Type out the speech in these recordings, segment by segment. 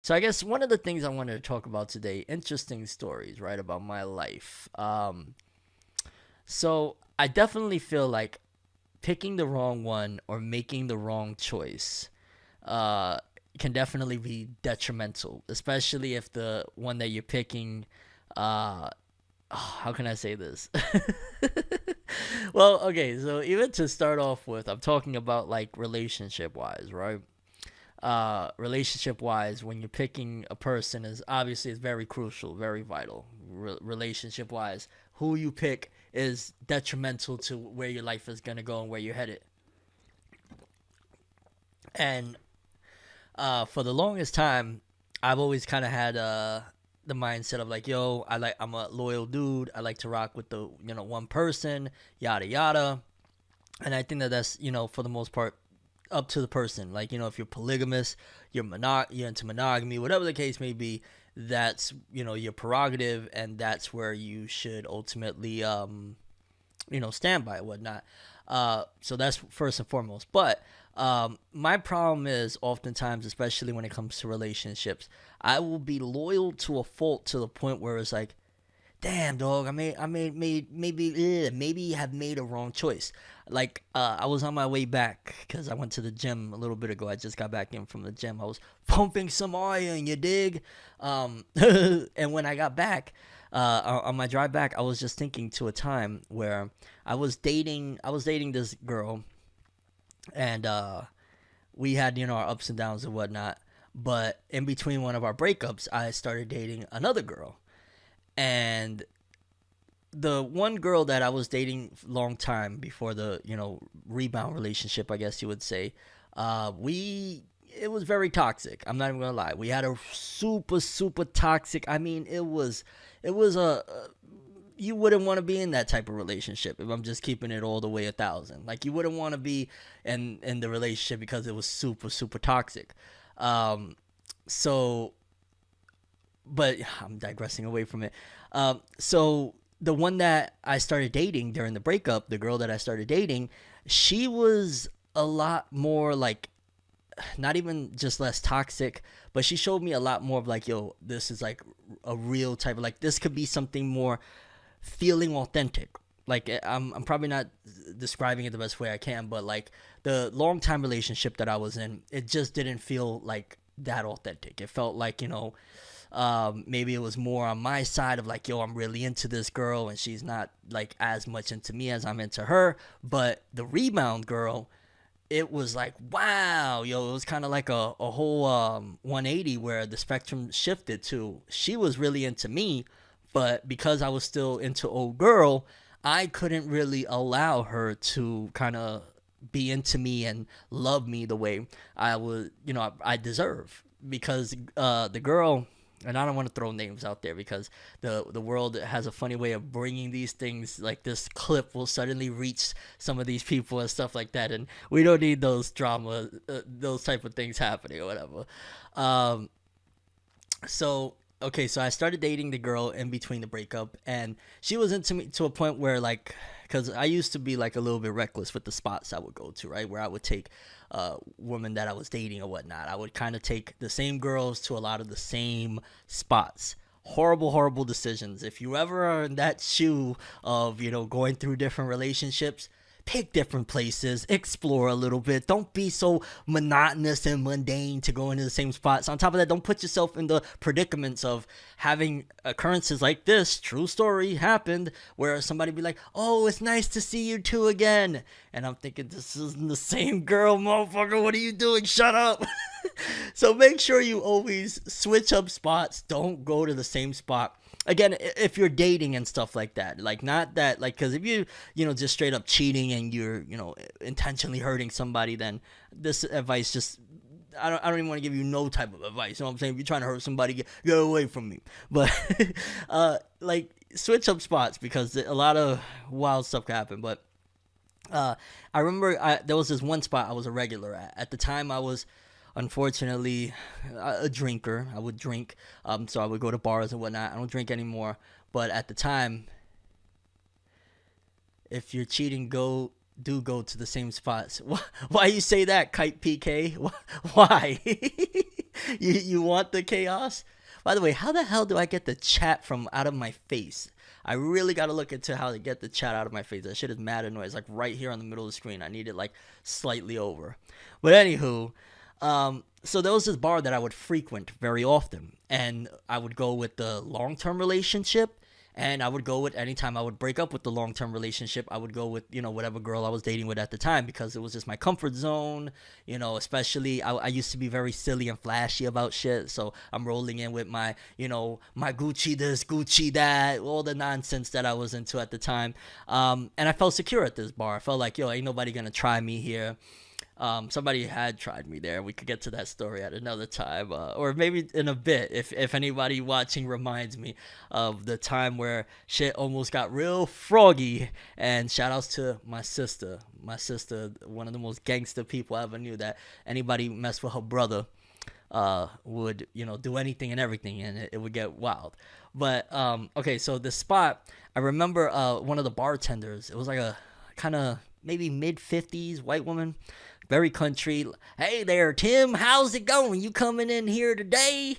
So I guess one of the things I wanted to talk about today, interesting stories, right, about my life. So I definitely feel like picking the wrong one or making the wrong choice uh, can definitely be detrimental, especially if the one that you're picking, how can I say this? Well, okay, so even to start off with, I'm talking about like relationship wise, right? Relationship wise, when you're picking a person is obviously it's very crucial, very vital. Relationship wise, who you pick is detrimental to where your life is gonna go and where you're headed. And for the longest time, I've always kind of had the mindset of like, yo, I'm a loyal dude. I like to rock with the one person, yada yada. And I think that that's for the most part up to the person. Like if you're polygamous, you're into monogamy, whatever the case may be. That's your prerogative, and that's where you should ultimately stand by and whatnot. So that's first and foremost. But my problem is oftentimes, especially when it comes to relationships, I will be loyal to a fault to the point where it's like, damn dog, maybe have made a wrong choice. Like I was on my way back because I went to the gym a little bit ago. I just got back in from the gym. I was pumping some iron, you dig? And when I got back, on my drive back, I was just thinking to a time where I was dating this girl, and we had our ups and downs and whatnot. But in between one of our breakups, I started dating another girl, and the one girl that I was dating long time before the rebound relationship, I guess you would say, we it was very toxic. I'm not even gonna lie. We had a super toxic. I mean, it was a you wouldn't want to be in that type of relationship if I'm just keeping it all the way 1,000. Like you wouldn't want to be in the relationship because it was super toxic. Um, so but I'm digressing away from it. So the one that I started dating during the breakup, the girl that I started dating, she was a lot more like not even just less toxic, but she showed me a lot more of like, yo, this is like a real type of like this could be something more feeling authentic. Like I'm probably not describing it the best way I can, but like the long time relationship that I was in, it just didn't feel like that authentic. It felt like maybe it was more on my side of like, yo, I'm really into this girl and she's not like as much into me as I'm into her. But the rebound girl, it was like, wow, yo, it was kind of like a whole 180 where the spectrum shifted to she was really into me, but because I was still into old girl, I couldn't really allow her to kind of be into me and love me the way I would, I deserve. Because the girl, and I don't want to throw names out there because the world has a funny way of bringing these things, like this clip will suddenly reach some of these people and stuff like that, and we don't need those drama, those type of things happening or whatever. Um, so okay, so I started dating the girl in between the breakup, and she was into me to a point where like, because I used to be like a little bit reckless with the spots I would go to, right? Where I would take women that I was dating or whatnot. I would kind of take the same girls to a lot of the same spots. Horrible decisions. If you ever are in that shoe of going through different relationships, pick different places, explore a little bit. Don't be so monotonous and mundane to go into the same spots. On top of that, don't put yourself in the predicaments of having occurrences like this. True story happened where somebody be like, "Oh, it's nice to see you two again," and I'm thinking, "This isn't the same girl, motherfucker. What are you doing? Shut up." So make sure you always switch up spots. Don't go to the same spot. Again, if you're dating and stuff like that, like not that, like, because if just straight up cheating and you're intentionally hurting somebody, then this advice just I don't even want to give you no type of advice. You know what I'm saying? If you're trying to hurt somebody, get away from me. But like switch up spots because a lot of wild stuff can happen. But I remember there was this one spot I was a regular at. At the time, I was unfortunately a drinker. I would drink, so I would go to bars and whatnot. I don't drink anymore, but at the time, if you're cheating, go to the same spots. Why you say that, Kite PK? Why? You want the chaos? By the way, how the hell do I get the chat from out of my face? I really gotta look into how to get the chat out of my face. That shit is mad annoying. It's like right here on the middle of the screen. I need it like slightly over. But anywho, so there was this bar that I would frequent very often, and I would go with the long-term relationship, and I would go with anytime I would break up with the long-term relationship, I would go with whatever girl I was dating with at the time because it was just my comfort zone. Especially I used to be very silly and flashy about shit, so I'm rolling in with my Gucci this, Gucci that, all the nonsense that I was into at the time. And I felt secure at this bar. I felt like, yo, ain't nobody gonna try me here. Somebody had tried me there. We could get to that story at another time, or maybe in a bit, if anybody watching reminds me of the time where shit almost got real froggy. And shout outs to my sister, one of the most gangster people I ever knew. That anybody mess with her brother, would do anything and everything, and it would get wild. But okay, so the spot, I remember one of the bartenders. It was like a kind of maybe mid-50s white woman, very country. Hey there, Tim, how's it going? You coming in here today?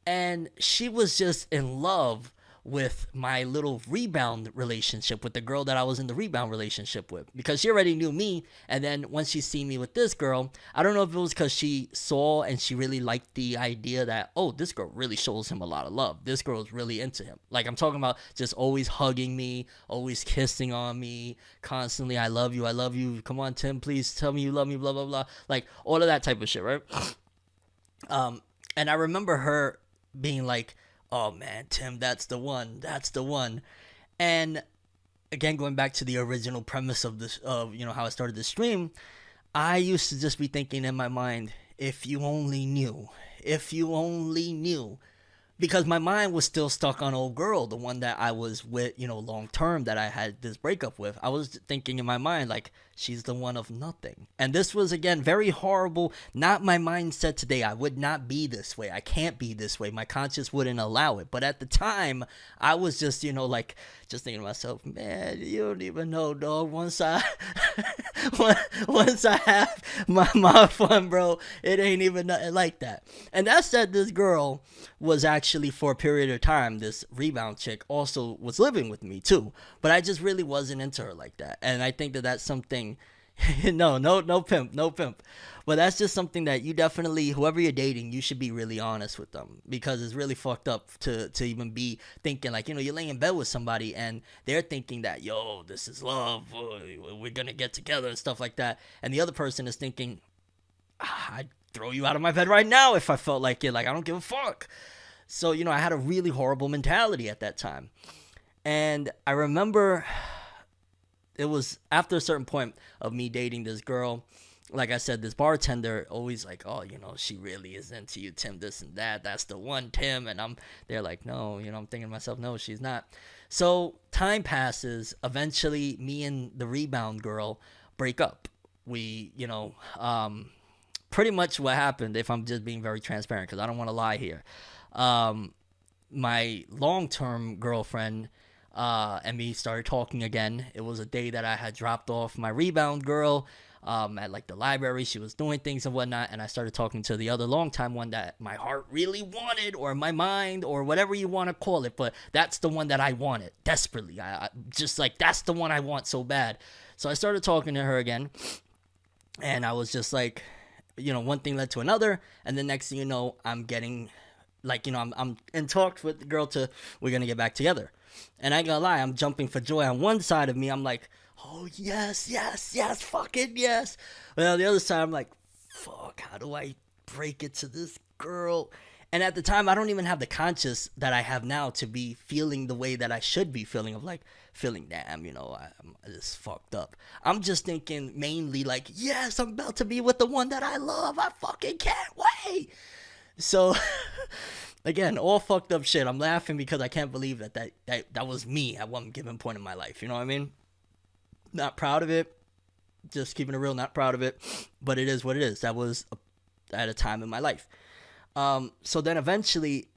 And she was just in love with my little rebound relationship with the girl that I was in the rebound relationship with, because she already knew me. And then once she seen me with this girl, I don't know if it was because she saw and she really liked the idea that, oh, this girl really shows him a lot of love. This girl is really into him. Like, I'm talking about just always hugging me, always kissing on me, constantly, I love you. Come on, Tim, please tell me you love me, blah, blah, blah. Like, all of that type of shit, right? And I remember her being like, oh man, Tim, that's the one. And again, going back to the original premise of this, of how I started this stream, I used to just be thinking in my mind, if you only knew, because my mind was still stuck on old girl, the one that I was with, long term, that I had this breakup with. I was thinking in my mind, like, she's the one of nothing. And this was, again, very horrible. Not my mindset today. I would not be this way. I can't be this way. My conscience wouldn't allow it. But at the time, I was just, just thinking to myself, man, you don't even know, dog. Once I have my fun, bro, it ain't even nothing like that. And that said, this girl was actually, for a period of time, this rebound chick also was living with me too. But I just really wasn't into her like that. And I think that that's something, no pimp. But that's just something that you definitely, whoever you're dating, you should be really honest with them, because it's really fucked up to even be thinking like, you lay in bed with somebody and they're thinking that, yo, this is love, we're gonna get together and stuff like that. And the other person is thinking, I'd throw you out of my bed right now if I felt like it. Like, I don't give a fuck. So, I had a really horrible mentality at that time. And I remember it was after a certain point of me dating this girl, like I said, this bartender always like, oh, she really is into you, Tim, this and that. That's the one, Tim. And they're like, no, I'm thinking to myself, no, she's not. So time passes. Eventually, me and the rebound girl break up. We, pretty much what happened, if I'm just being very transparent, because I don't want to lie here. My long-term girlfriend and me started talking again. It was a day that I had dropped off my rebound girl at like the library. She was doing things and whatnot, and I started talking to the other long-time one that my heart really wanted, or my mind, or whatever you want to call it, but that's the one that I wanted desperately. I just like, that's the one I want so bad. So I started talking to her again, and I was just like, one thing led to another, and the next thing you know, I'm getting like, I'm in talks with the girl to, we're gonna get back together. And I ain't gonna lie, I'm jumping for joy. On one side of me, I'm like, oh yes, fucking yes. But on the other side, I'm like, fuck, how do I break it to this girl? And at the time, I don't even have the conscience that I have now to be feeling the way that I should be feeling, of like, feeling, damn, I'm just fucked up. I'm just thinking mainly like, yes, I'm about to be with the one that I love. I fucking can't wait. So, again, all fucked up shit. I'm laughing because I can't believe that was me at one given point in my life. You know what I mean? Not proud of it. Just keeping it real, not proud of it. But it is what it is. That was at a time in my life. So then eventually,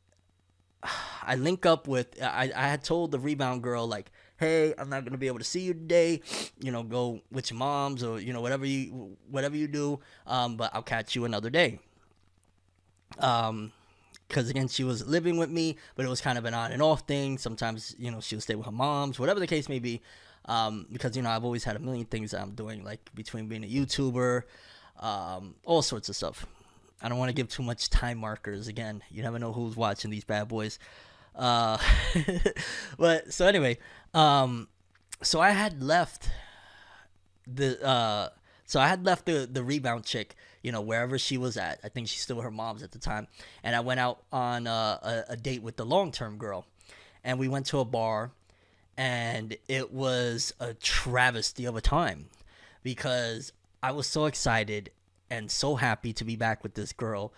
I link up with, I had told the rebound girl, like, hey, I'm not going to be able to see you today. Go with your moms or, whatever you do. But I'll catch you another day. Because again, she was living with me, but it was kind of an on and off thing. Sometimes, she would stay with her mom's, whatever the case may be. Because I've always had a million things that I'm doing, like between being a YouTuber, all sorts of stuff. I don't want to give too much time markers. Again, you never know who's watching these bad boys. Uh, but so anyway, so I had left the the rebound chick, wherever she was at. I think she's still with her mom's at the time, and I went out on a date with the long term girl, and we went to a bar, and it was a travesty of a time because I was so excited and so happy to be back with this girl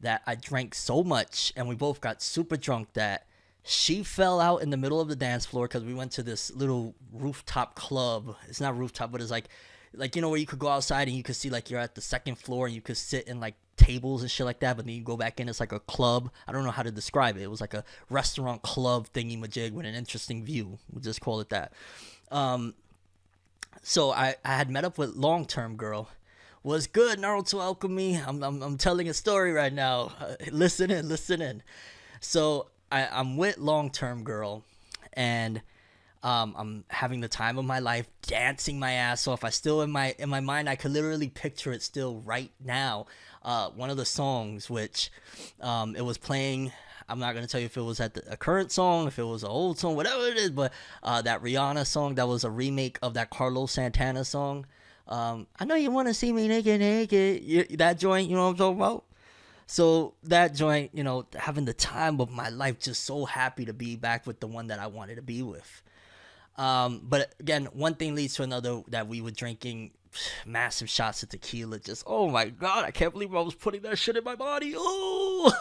that I drank so much and we both got super drunk that she fell out in the middle of the dance floor because we went to this little rooftop club. It's not rooftop, but it's like where you could go outside and you could see like you're at the second floor and you could sit in like tables and shit like that, but then you go back in, it's like a club. I don't know how to describe it. It was like a restaurant club thingy majig with an interesting view. We'll just call it that. So I had met up with long term girl. Was good, Naruto Alchemy. I'm telling a story right now. Listen in. So I'm with long term girl, and I'm having the time of my life, dancing my ass off. I still in my mind, I could literally picture it still right now. One of the songs, which it was playing. I'm not gonna tell you if it was a current song, if it was an old song, whatever it is. But that Rihanna song, that was a remake of that Carlos Santana song. I know you want to see me naked. That joint, you know what I'm talking about? So that joint, having the time of my life, just so happy to be back with the one that I wanted to be with. But again, one thing leads to another, that we were drinking massive shots of tequila. Just, oh my God, I can't believe I was putting that shit in my body. Oh,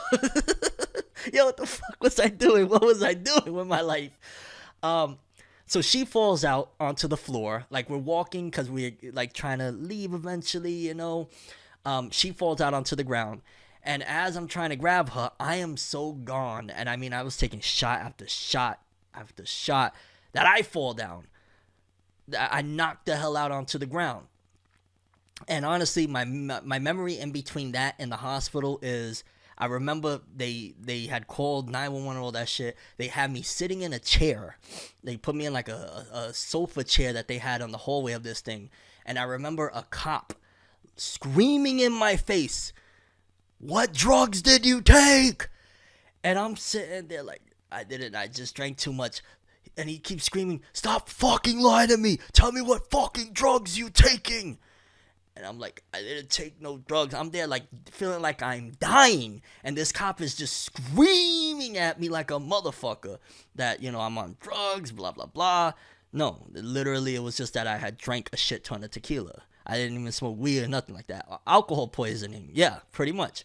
yo, what the fuck was I doing? What was I doing with my life? So she falls out onto the floor. Like, we're walking because we're like trying to leave eventually, She falls out onto the ground. And as I'm trying to grab her, I am so gone. And I mean, I was taking shot after shot after shot that I fall down. I knocked the hell out onto the ground. And honestly, my memory in between that and the hospital is, I remember they had called 911 and all that shit. They had me sitting in a chair. They put me in like a sofa chair that they had on the hallway of this thing. And I remember a cop screaming in my face, "What drugs did you take?" And I'm sitting there like, I didn't. I just drank too much. And he keeps screaming, "Stop fucking lying to me. Tell me what fucking drugs you taking." And I'm like, I didn't take no drugs. I'm there like feeling like I'm dying. And this cop is just screaming at me like a motherfucker that, I'm on drugs, blah, blah, blah. No, literally it was just that I had drank a shit ton of tequila. I didn't even smoke weed or nothing like that. Alcohol poisoning. Yeah, pretty much.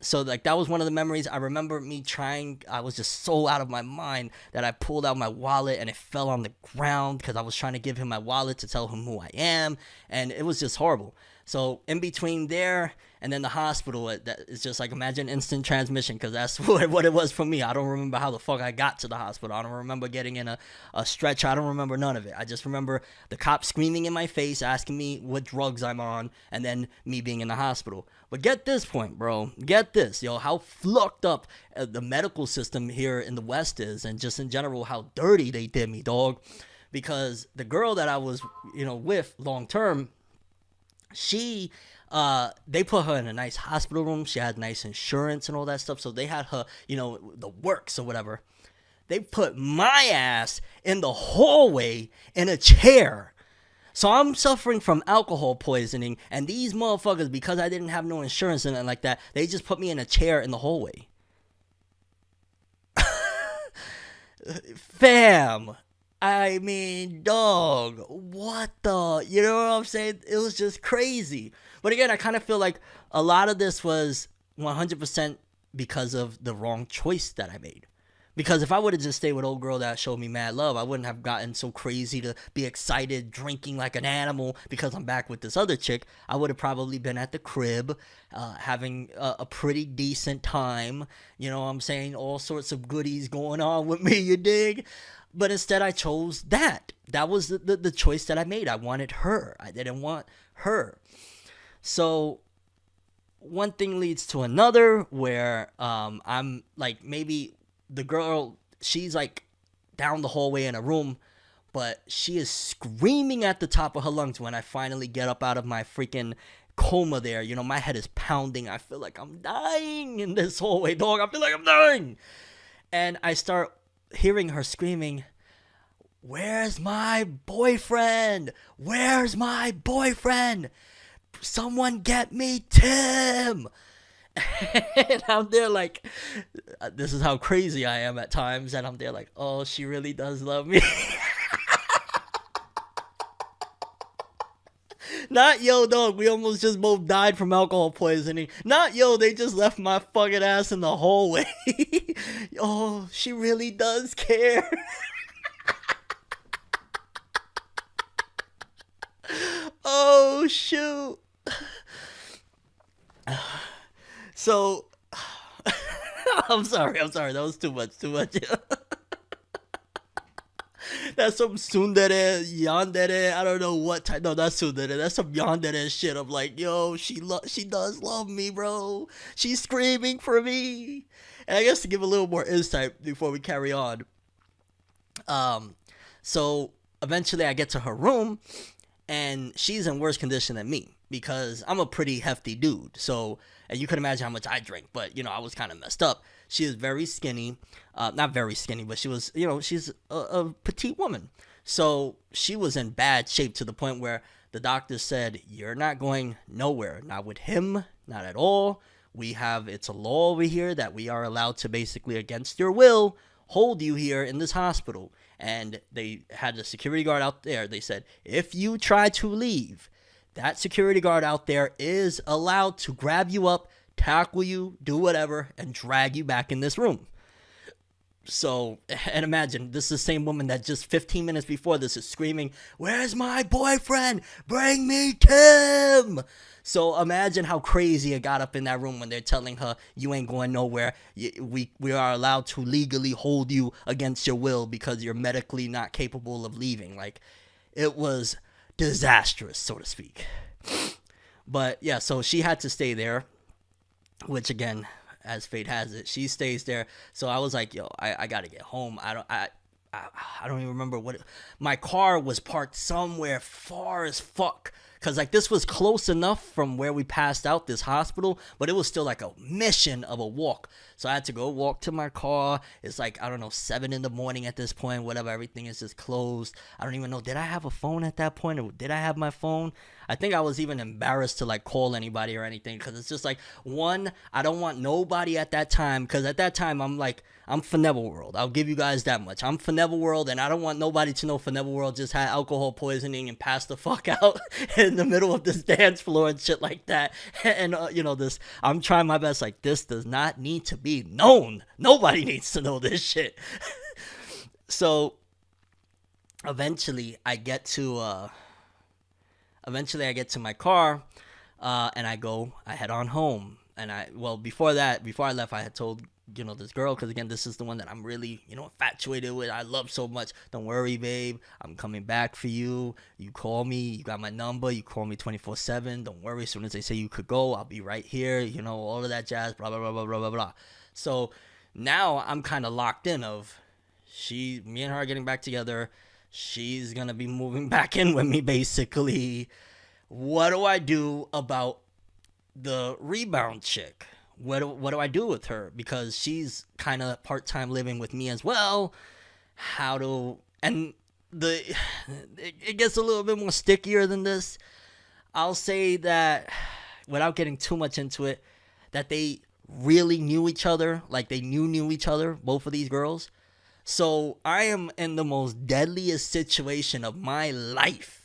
So like that was one of the memories. I remember me trying, I was just so out of my mind that I pulled out my wallet and it fell on the ground because I was trying to give him my wallet to tell him who I am, and it was just horrible. So in between there and then the hospital, that is just like, imagine instant transmission, because that's what it was for me. I don't remember how the fuck I got to the hospital. I don't remember getting in a stretcher. I don't remember none of it. I just remember the cop screaming in my face, asking me what drugs I'm on, and then me being in the hospital. But get this point, bro. Get this, yo, how fucked up the medical system here in the West is, and just in general, how dirty they did me, dog. Because the girl that I was, with long term, she they put her in a nice hospital room. She had nice insurance and all that stuff, so they had her, the works or whatever. They put my ass in the hallway in a chair. So I'm suffering from alcohol poisoning, and these motherfuckers, because I didn't have no insurance and like that, they just put me in a chair in the hallway. Fam, I mean, dog, what the, you know what I'm saying? It was just crazy. But again, I kind of feel like a lot of this was 100% because of the wrong choice that I made. Because if I would have just stayed with old girl that showed me mad love, I wouldn't have gotten so crazy to be excited, drinking like an animal because I'm back with this other chick. I would have probably been at the crib, having a pretty decent time. You know what I'm saying? All sorts of goodies going on with me, you dig? But instead I chose that. That was the choice that I made. I wanted her. I didn't want her. So one thing leads to another where I'm like, maybe the girl, she's like down the hallway in a room, but she is screaming at the top of her lungs when I finally get up out of my freaking coma there. You know, my head is pounding. I feel like I'm dying in this hallway, dog. I feel like I'm dying. And I start hearing her screaming, "Where's my boyfriend? Where's my boyfriend? Someone get me Tim!" And I'm there like, this is how crazy I am at times. And I'm there like, oh, she really does love me. Not yo, dog. We almost just both died from alcohol poisoning. Not yo, they just left my fucking ass in the hallway. Oh, she really does care. Oh shoot. So I'm sorry. That was too much. That's some tsundere, yandere. I don't know what type. No, that's tsundere. That's some yandere shit. I'm like, yo, she does love me, bro. She's screaming for me. And I guess to give a little more insight before we carry on. Um, so eventually I get to her room, and she's in worse condition than me because I'm a pretty hefty dude. So, and you can imagine how much I drink, but you know, I was kind of messed up. She is very skinny, not very skinny, but she was, you know, she's a petite woman. So she was in bad shape to the point where the doctor said, "You're not going nowhere, not with him, not at all. It's a law over here that we are allowed to basically, against your will, hold you here in this hospital." And they had a security guard out there. They said, if you try to leave, that security guard out there is allowed to grab you up, tackle you, do whatever, and drag you back in this room. So, and imagine, this is the same woman that just 15 minutes before this is screaming, "Where's my boyfriend? Bring me Tim!" So imagine how crazy it got up in that room when they're telling her, "You ain't going nowhere. We are allowed to legally hold you against your will because you're medically not capable of leaving." Like, it was disastrous, so to speak. But yeah, so she had to stay there, which again, as fate has it, she stays there. So I was like, yo, I gotta get home. I don't even remember my car was parked somewhere far as fuck. Cause like this was close enough from where we passed out, this hospital, but it was still like a mission of a walk. So I had to go walk to my car. It's like, I don't know, 7 a.m. at this point, whatever. Everything is just closed. I don't even know. Did I have a phone at that point, or did I have my phone? I think I was even embarrassed to like call anybody or anything. Cause it's just like, one, I don't want nobody at that time. Cause at that time I'm like, I'm Funevel World. I'll give you guys that much. I'm Funevel World, and I don't want nobody to know Funevel World just had alcohol poisoning and passed the fuck out in the middle of this dance floor and shit like that. And, you know, I'm trying my best. Like, this does not need to be known. Nobody needs to know this shit. So, eventually, I get to my car, and I head on home. And before I left, I had told, you know, this girl, because again, this is the one that I'm really, you know, infatuated with. I love so much. Don't worry, babe. I'm coming back for you. You call me. You got my number. You call me 24/7. Don't worry. As soon as they say you could go, I'll be right here. You know, all of that jazz. Blah blah blah blah blah blah blah. So now I'm kind of locked in of me and her are getting back together. She's gonna be moving back in with me, basically. What do I do about the rebound chick? What do I do with her? Because she's kind of part-time living with me as well. It gets a little bit more stickier than this. I'll say that, without getting too much into it, that they really knew each other. Like, they knew each other, both of these girls. So I am in the most deadliest situation of my life.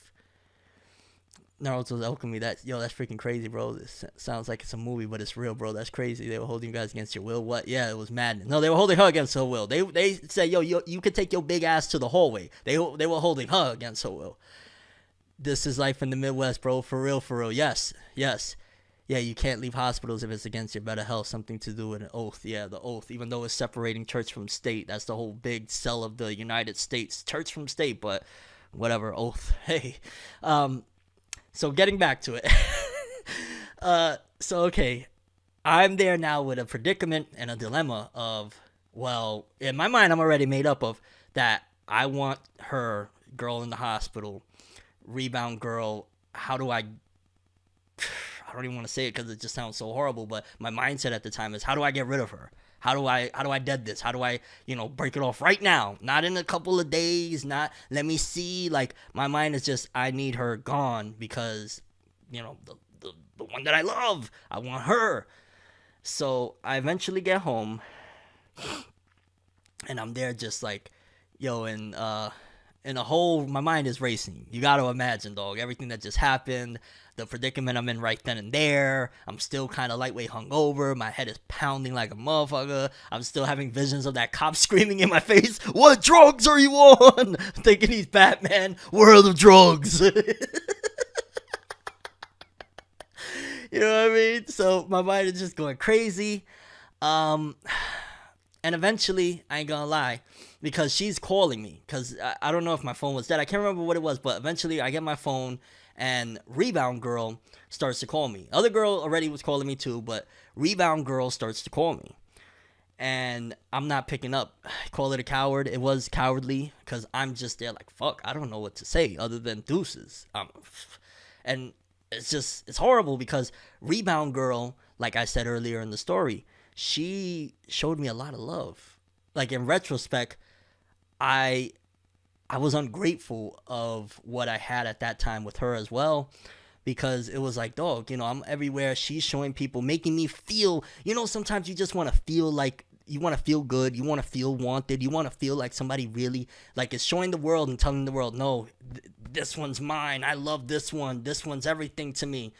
Naruto's alchemy. That's freaking crazy, bro. This sounds like it's a movie, but it's real, bro. That's crazy. They were holding you guys against your will. What? Yeah, it was madness. No, they were holding her against her will. They said, yo, you could take your big ass to the hallway. They were holding her against her will. This is life in the Midwest, bro. For real, for real. Yes. Yeah, you can't leave hospitals if it's against your better health. Something to do with an oath. Yeah, the oath. Even though it's separating church from state. That's the whole big sell of the United States. Church from state, but whatever, oath. Hey. So getting back to it. So okay, I'm there now with a predicament and a dilemma of, well, in my mind, I'm already made up of that. I want her, girl in the hospital, rebound girl. How do I? I don't even want to say it because it just sounds so horrible. But my mindset at the time is, how do I get rid of her? How do I dead this? How do I, break it off right now? Not in a couple of days. Not let me see. Like my mind is just, I need her gone because, the one that I love, I want her. So I eventually get home, and I'm there just like, yo, and the whole my mind is racing. You got to imagine, dog, everything that just happened, the predicament I'm in right then and there. I'm still kind of lightweight hungover. My head is pounding like a motherfucker. I'm still having visions of that cop screaming in my face, "What drugs are you on?" Thinking he's Batman. World of drugs. You know what I mean? So my mind is just going crazy. Um, and eventually, I ain't gonna lie, because she's calling me. Because I don't know if my phone was dead. I can't remember what it was, but eventually I get my phone, and Rebound Girl starts to call me. Other girl already was calling me too, but Rebound Girl starts to call me. And I'm not picking up. I call it a coward. It was cowardly because I'm just there like, fuck, I don't know what to say other than deuces. And it's horrible because Rebound Girl, like I said earlier in the story, she showed me a lot of love. Like in retrospect, I I was ungrateful of what I had at that time with her as well, because it was like, dog, I'm everywhere. She's showing people, making me feel, sometimes you just want to feel like, you want to feel good. You want to feel wanted. You want to feel like somebody really, like, is showing the world and telling the world, no, this one's mine. I love this one. This one's everything to me.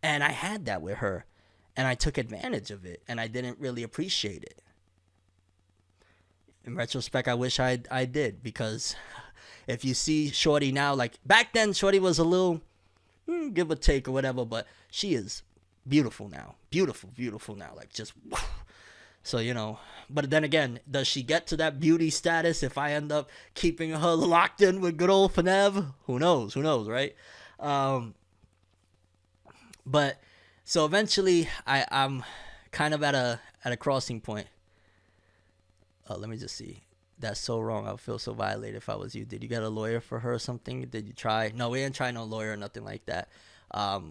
And I had that with her, and I took advantage of it, and I didn't really appreciate it. In retrospect, I wish I did, because if you see Shorty now, like back then, Shorty was a little give or take or whatever, but she is beautiful now. Beautiful, beautiful now. Like just, so, but then again, does she get to that beauty status if I end up keeping her locked in with good old Fenev? Who knows? Who knows, right? But so eventually I'm kind of at a crossing point. Let me just see. That's so wrong. I would feel so violated if I was you. Did you get a lawyer for her or something? Did you try? No, we didn't try no lawyer or nothing like that.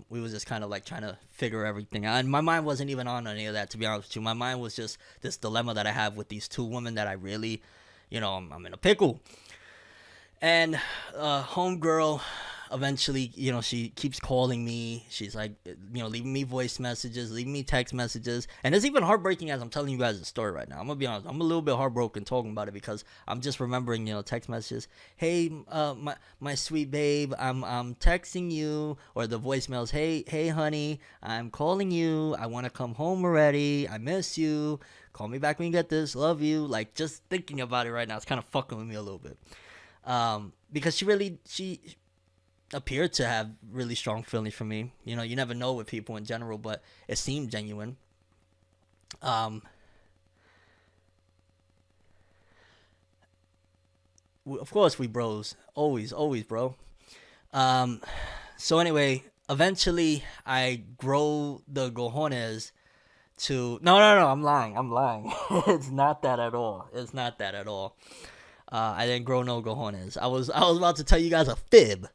We was just kind of like trying to figure everything out. And my mind wasn't even on any of that, to be honest with you. My mind was just this dilemma that I have with these two women that I really, I'm in a pickle. And homegirl, eventually, she keeps calling me. She's like, leaving me voice messages, leaving me text messages. And it's even heartbreaking as I'm telling you guys the story right now. I'm going to be honest. I'm a little bit heartbroken talking about it because I'm just remembering, text messages. Hey, my sweet babe, I'm texting you. Or the voicemails, hey, honey, I'm calling you. I want to come home already. I miss you. Call me back when you get this. Love you. Like, just thinking about it right now, it's kind of fucking with me a little bit. Because she appeared to have really strong feelings for me. You never know with people in general, but it seemed genuine. Of course we bros. Always, bro. So anyway, eventually I grow the cojones to... No, I'm lying. It's not that at all. I didn't grow no cojones. I was about to tell you guys a fib.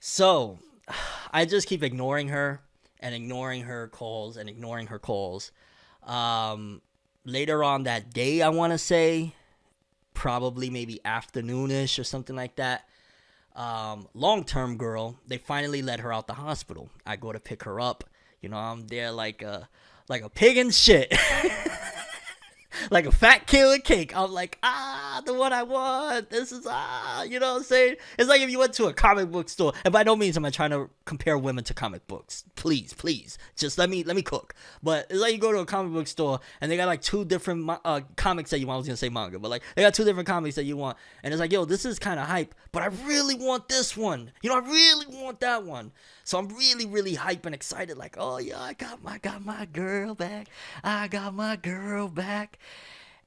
So, I just keep ignoring her and ignoring her calls and ignoring her calls. Later on that day, I want to say, probably maybe afternoonish or something like that. Long-term girl, they finally let her out the hospital. I go to pick her up. I'm there like a pig in shit. Like a fat kid with cake. I'm like, the one I want. This is, you know what I'm saying? It's like if you went to a comic book store, and by no means am I trying to compare women to comic books. Please. Just let me cook. But it's like you go to a comic book store, and they got like two different comics that you want. I was going to say manga, but like they got two different comics that you want. And it's like, yo, this is kind of hype, but I really want this one. I really want that one. So I'm really, really hype and excited. Like, oh yeah, I got my girl back. I got my girl back.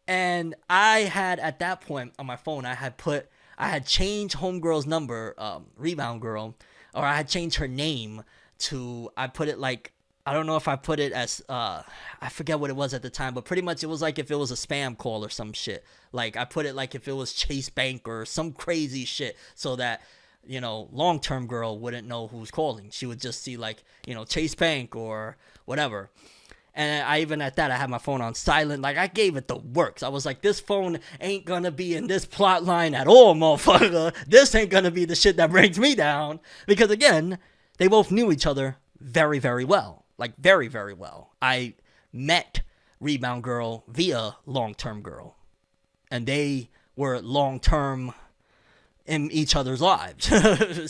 And I had, at that point on my phone, I had changed homegirl's number, Rebound Girl, or I had changed her name to, I put it like, I don't know if I put it as I forget what it was at the time, but pretty much it was like if it was a spam call or some shit. Like I put it like if it was Chase Bank or some crazy shit, so that long term girl wouldn't know who's calling. She would just see like Chase Bank or whatever. And I even at that, I had my phone on silent. Like, I gave it the works. I was like, this phone ain't gonna be in this plot line at all, motherfucker. This ain't gonna be the shit that brings me down. Because, again, they both knew each other very, very well. Like, very, very well. I met Rebound Girl via Long Term Girl. And they were long term in each other's lives.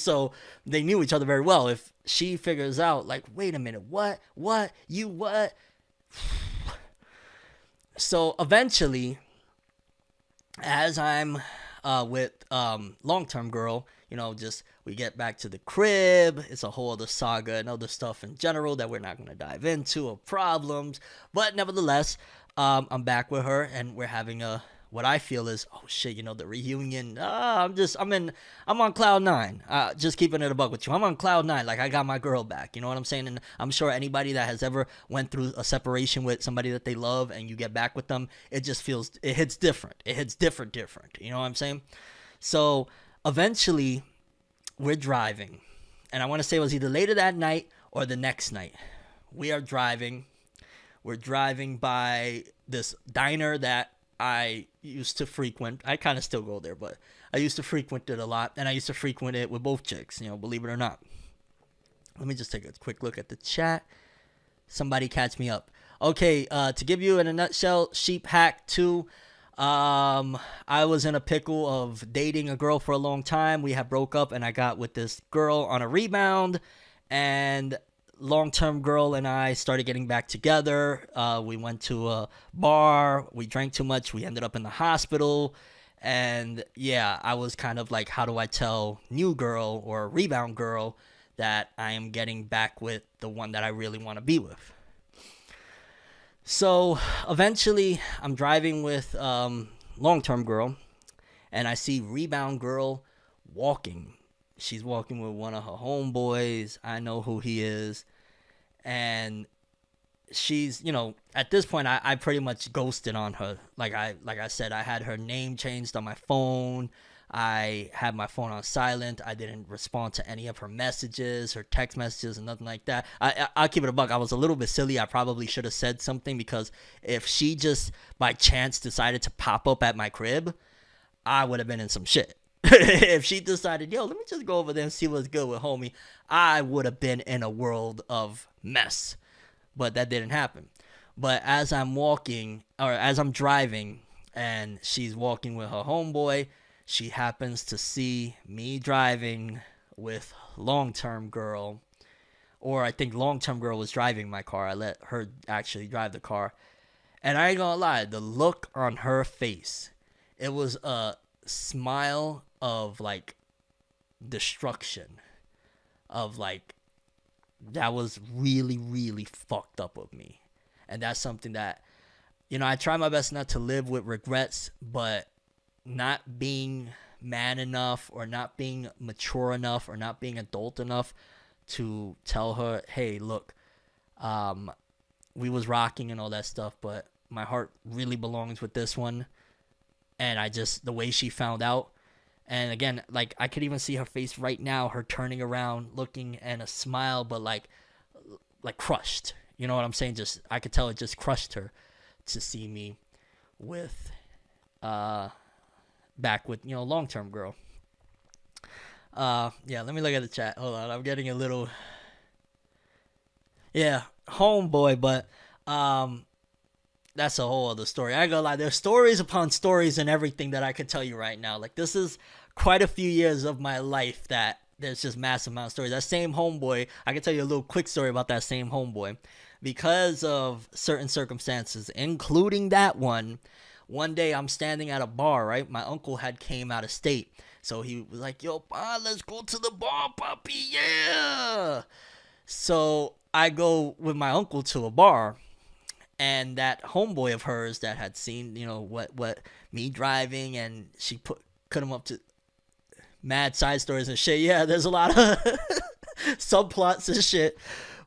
So they knew each other very well. If she figures out, like, wait a minute, what? You what? So eventually, as I'm with long-term girl, just we get back to the crib. It's a whole other saga and other stuff in general that we're not going to dive into, of problems. But nevertheless, I'm back with her, and we're having what I feel is, oh shit, the reunion. I'm on cloud nine. Just keeping it a buck with you. I'm on cloud nine. Like, I got my girl back. You know what I'm saying? And I'm sure anybody that has ever went through a separation with somebody that they love and you get back with them, it hits different. It hits different. You know what I'm saying? So eventually we're driving, and I want to say it was either later that night or the next night. We are driving. We're driving by this diner that I used to frequent. I kind of still go there, but I used to frequent it a lot, and I used to frequent it with both chicks, believe it or not. Let me just take a quick look at the chat. Somebody catch me up. Okay, to give you in a nutshell, Sheep Hack 2. I was in a pickle of dating a girl for a long time. We had broke up, and I got with this girl on a rebound, and long-term girl and I started getting back together. We went to a bar. We drank too much. We ended up in the hospital. And yeah, I was kind of like, how do I tell new girl or rebound girl that I am getting back with the one that I really want to be with? So eventually I'm driving with long-term girl, and I see rebound girl walking. She's walking with one of her homeboys. I know who he is. And she's, at this point, I pretty much ghosted on her. Like I said, I had her name changed on my phone. I had my phone on silent. I didn't respond to any of her messages, her text messages, and nothing like that. I'll keep it a buck. I was a little bit silly. I probably should have said something, because if she just by chance decided to pop up at my crib, I would have been in some shit. If she decided, let me just go over there and see what's good with homie, I would have been in a world of mess. But that didn't happen. But as I'm driving, and she's walking with her homeboy, she happens to see me driving with long-term girl. Or I think long-term girl was driving my car. I let her actually drive the car. And I ain't gonna lie, the look on her face, it was a smile of like destruction, of like, that was really, really fucked up of me. And that's something that, I try my best not to live with regrets, but not being man enough, or not being mature enough, or not being adult enough to tell her, hey, look, we was rocking and all that stuff, but my heart really belongs with this one. And the way she found out, and again, like, I could even see her face right now, her turning around, looking, and a smile, but like crushed. You know what I'm saying? I could tell it just crushed her to see me with, back with, long-term girl. Yeah, let me look at the chat. Hold on, I'm getting a little, homeboy, but, that's a whole other story. I ain't gonna lie, there's stories upon stories and everything that I could tell you right now. Like, this is quite a few years of my life that there's just massive amount of stories. That same homeboy, I can tell you a little quick story about that same homeboy. Because of certain circumstances, including that one day I'm standing at a bar, right? My uncle had came out of state. So he was like, yo, pa, let's go to the bar, puppy, yeah! So I go with my uncle to a bar. And that homeboy of hers that had seen, what me driving, and she put him up to mad side stories and shit. Yeah, there's a lot of subplots and shit.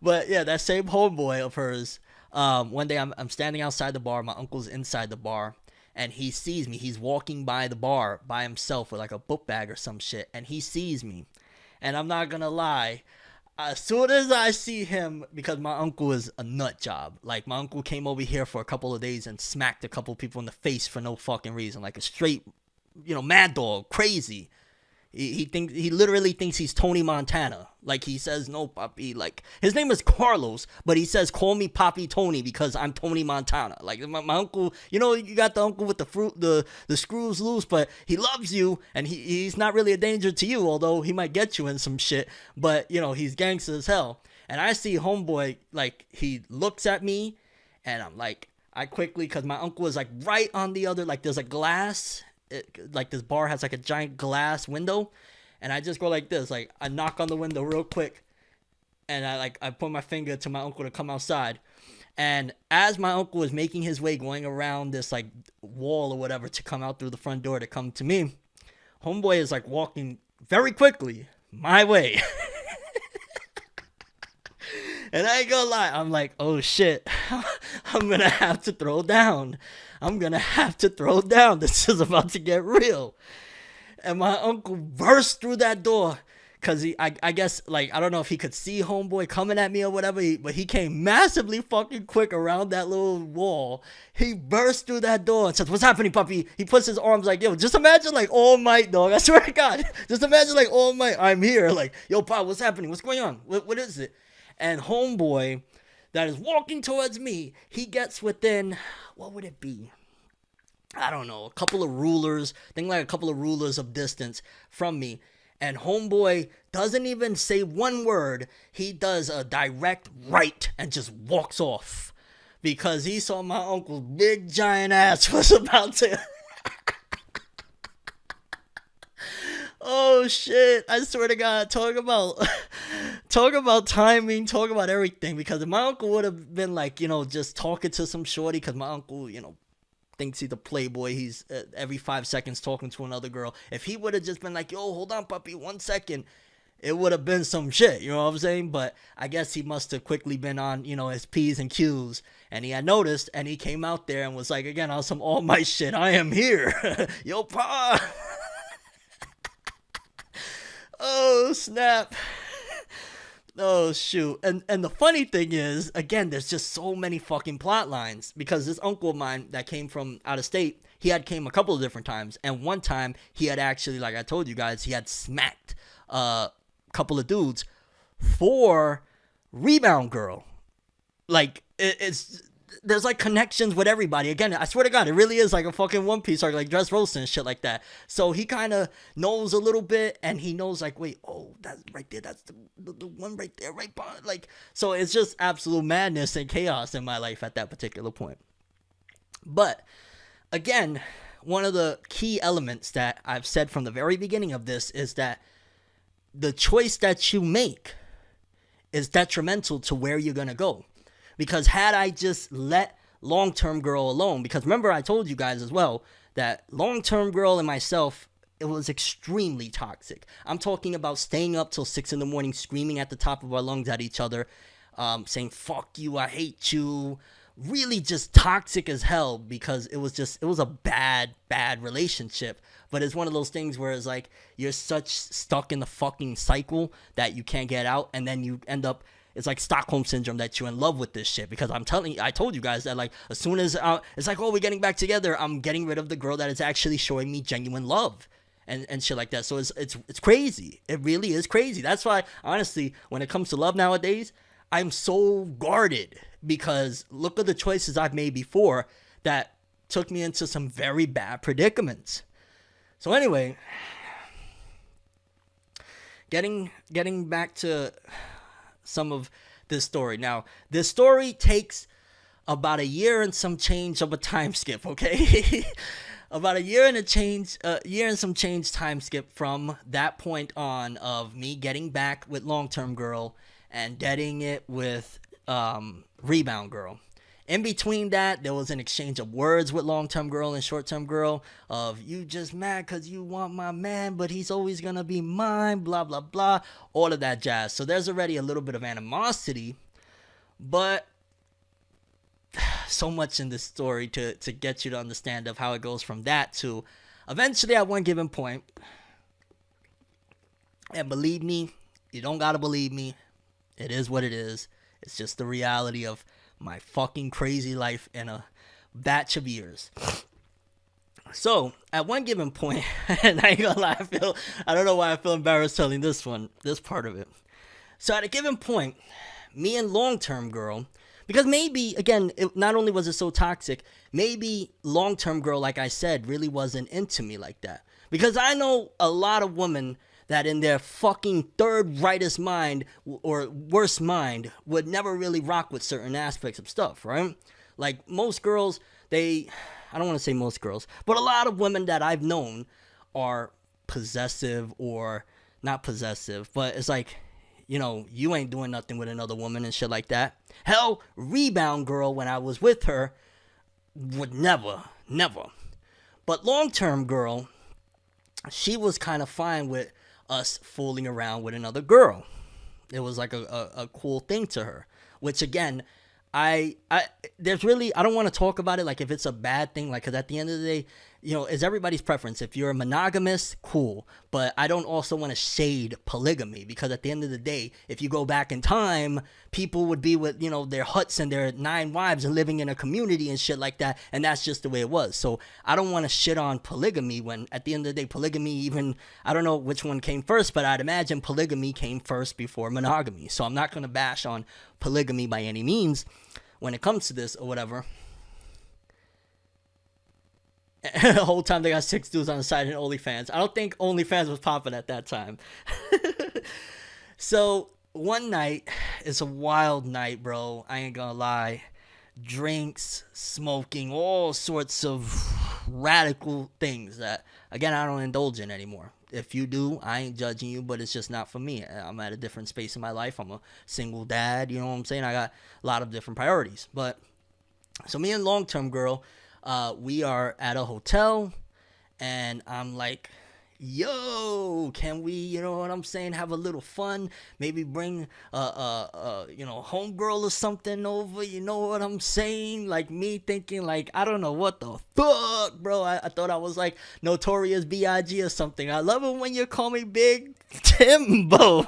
But yeah, that same homeboy of hers. One day I'm standing outside the bar. My uncle's inside the bar, and he sees me. He's walking by the bar by himself with like a book bag or some shit, and he sees me. And I'm not gonna lie, as soon as I see him, because my uncle is a nut job. Like my uncle came over here for a couple of days and smacked a couple of people in the face for no fucking reason, like a straight, mad dog, crazy. He literally thinks he's Tony Montana. Like he says, no, Papi. Like his name is Carlos, but he says, call me Papi Tony because I'm Tony Montana. Like my uncle, you got the uncle with the screws loose, but he loves you and he's not really a danger to you, although he might get you in some shit. But he's gangster as hell. And I see homeboy, like he looks at me, and I'm like, I quickly, because my uncle is like right on the other, like there's a glass. Like this bar has like a giant glass window, and I just go like this, like I knock on the window real quick, and I put my finger to my uncle to come outside. And as my uncle is making his way going around this like wall or whatever to come out through the front door to come to me, homeboy is like walking very quickly my way. And I ain't gonna lie, I'm like, oh shit, I'm gonna have to throw down. This is about to get real. And my uncle burst through that door. Cause I guess, like, I don't know if he could see homeboy coming at me or whatever, but he came massively fucking quick around that little wall. He burst through that door and says, what's happening, puppy? He puts his arms like, yo, just imagine like All Might, dog. I swear to God. Just imagine like All Might. I'm here. Like, yo, pop, what's happening? What's going on? What is it? And homeboy that is walking towards me, he gets within, what would it be? I don't know, a couple of rulers of distance from me. And homeboy doesn't even say one word. He does a direct right and just walks off. Because he saw my uncle's big giant ass was about to... Oh shit, I swear to God, talk about timing, talk about everything. Because if my uncle would have been like, just talking to some shorty, because my uncle, thinks he's a playboy, he's every 5 seconds talking to another girl. If he would have just been like, yo, hold on, puppy, 1 second, it would have been some shit, you know what I'm saying? But I guess he must have quickly been on, his P's and Q's, and he had noticed, and he came out there and was like, again, on some All Might shit, I am here. Yo, pa. Oh, snap. Oh, shoot. And the funny thing is, again, there's just so many fucking plot lines. Because this uncle of mine that came from out of state, he had came a couple of different times. And one time, he had actually, like I told you guys, he had smacked a couple of dudes for Rebound Girl. Like, there's like connections with everybody. Again, I swear to God, it really is like a fucking One Piece arc, like Dress Roast and shit like that. So he kind of knows a little bit, and he knows like, wait, oh, that's right there, that's the one right there, right behind. Like, so it's just absolute madness and chaos in my life at that particular point. But again, one of the key elements that I've said from the very beginning of this is that the choice that you make is detrimental to where you're gonna go. Because had I just let Long-Term Girl alone, because remember I told you guys as well that Long-Term Girl and myself, it was extremely toxic. I'm talking about staying up till 6 a.m, screaming at the top of our lungs at each other, saying, fuck you, I hate you. Really just toxic as hell, because it was a bad relationship. But it's one of those things where it's like, you're such stuck in the fucking cycle that you can't get out, and then you end up... It's like Stockholm syndrome that you're in love with this shit. Because I told you guys that like as soon as it's like, oh, we're getting back together, I'm getting rid of the girl that is actually showing me genuine love and shit like that. So it's crazy. It really is crazy. That's why honestly, when it comes to love nowadays, I'm so guarded, because look at the choices I've made before that took me into some very bad predicaments. So anyway, getting back to some of this story. Now, this story takes about a year and some change of a time skip, okay? About a year and some change time skip from that point on of me getting back with Long-Term Girl and getting it with Rebound Girl. In between that, there was an exchange of words with Long-Term Girl and Short-Term Girl of, you just mad because you want my man, but he's always going to be mine, blah, blah, blah, all of that jazz. So there's already a little bit of animosity But so much in this story to get you to understand of how it goes from that to eventually at one given point, and believe me, you don't gotta believe me, it is what it is. It's just the reality of my fucking crazy life in a batch of years. So at one given point, and I ain't gonna lie, I don't know why I feel embarrassed telling this part of it. So at a given point, me and long term girl, because maybe again, not only was it so toxic, maybe long term girl, like I said, really wasn't into me like that. Because I know a lot of women that in their fucking third rightest mind or worst mind would never really rock with certain aspects of stuff, right? Like most girls, I don't want to say most girls, but a lot of women that I've known are possessive or not possessive, but it's like, you ain't doing nothing with another woman and shit like that. Hell, rebound girl, when I was with her, would never. But long term girl, she was kind of fine with us fooling around with another girl. It was like a cool thing to her, which again, I there's really, I don't want to talk about it like if it's a bad thing, like, because at the end of the day, it's everybody's preference. If you're a monogamous, cool, but I don't also want to shade polygamy, because at the end of the day, if you go back in time, people would be with their huts and their 9 wives and living in a community and shit like that, and that's just the way it was. So I don't want to shit on polygamy when at the end of the day, polygamy, even, I don't know which one came first, but I'd imagine polygamy came first before monogamy. So I'm not going to bash on polygamy by any means when it comes to this or whatever. The whole time they got 6 dudes on the side in OnlyFans. I don't think OnlyFans was popping at that time. So one night, it's a wild night, bro. I ain't gonna lie. Drinks, smoking, all sorts of radical things that, again, I don't indulge in anymore. If you do, I ain't judging you, but it's just not for me. I'm at a different space in my life. I'm a single dad, you know what I'm saying? I got a lot of different priorities. But so me and long-term girl, we are at a hotel, and I'm like, yo, can we, you know what I'm saying, have a little fun, maybe bring homegirl or something over, you know what I'm saying? Like, me thinking, like, I don't know what the fuck, bro. I thought I was like Notorious B.I.G. or something. I love it when you call me Big Timbo.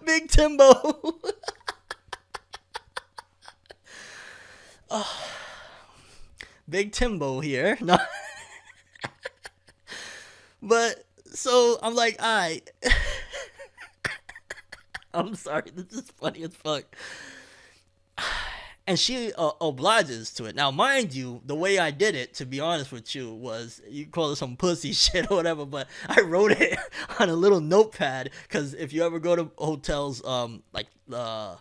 Big Timbo. Big Timbo here. No. But so I'm like, alright. I'm sorry, this is funny as fuck. And she obliges to it. Now, mind you, the way I did it, to be honest with you, was, you call it some pussy shit or whatever, but I wrote it on a little notepad, because if you ever go to hotels, like the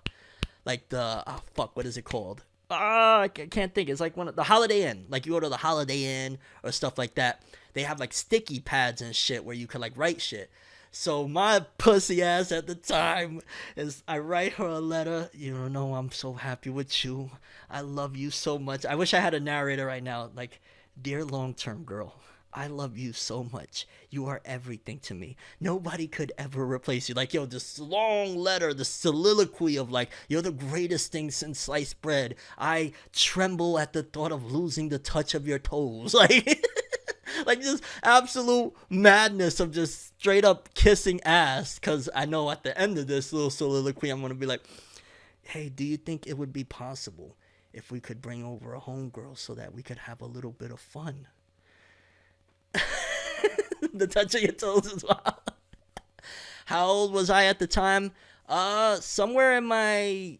what is it called? I can't think. It's like one of the Holiday Inn. Like, you go to the Holiday Inn or stuff like that. They have like sticky pads and shit where you can like write shit. So my pussy ass at the time is, I write her a letter. I'm so happy with you. I love you so much. I wish I had a narrator right now. Like, dear long-term girl, I love you so much. You are everything to me. Nobody could ever replace you. Like, yo, this long letter, the soliloquy of like, you're the greatest thing since sliced bread. I tremble at the thought of losing the touch of your toes. Like, like, just absolute madness of just straight up kissing ass. Because I know at the end of this little soliloquy, I'm going to be like, hey, do you think it would be possible if we could bring over a homegirl so that we could have a little bit of fun? The touch of your toes as well. How old was I at the time? Somewhere in my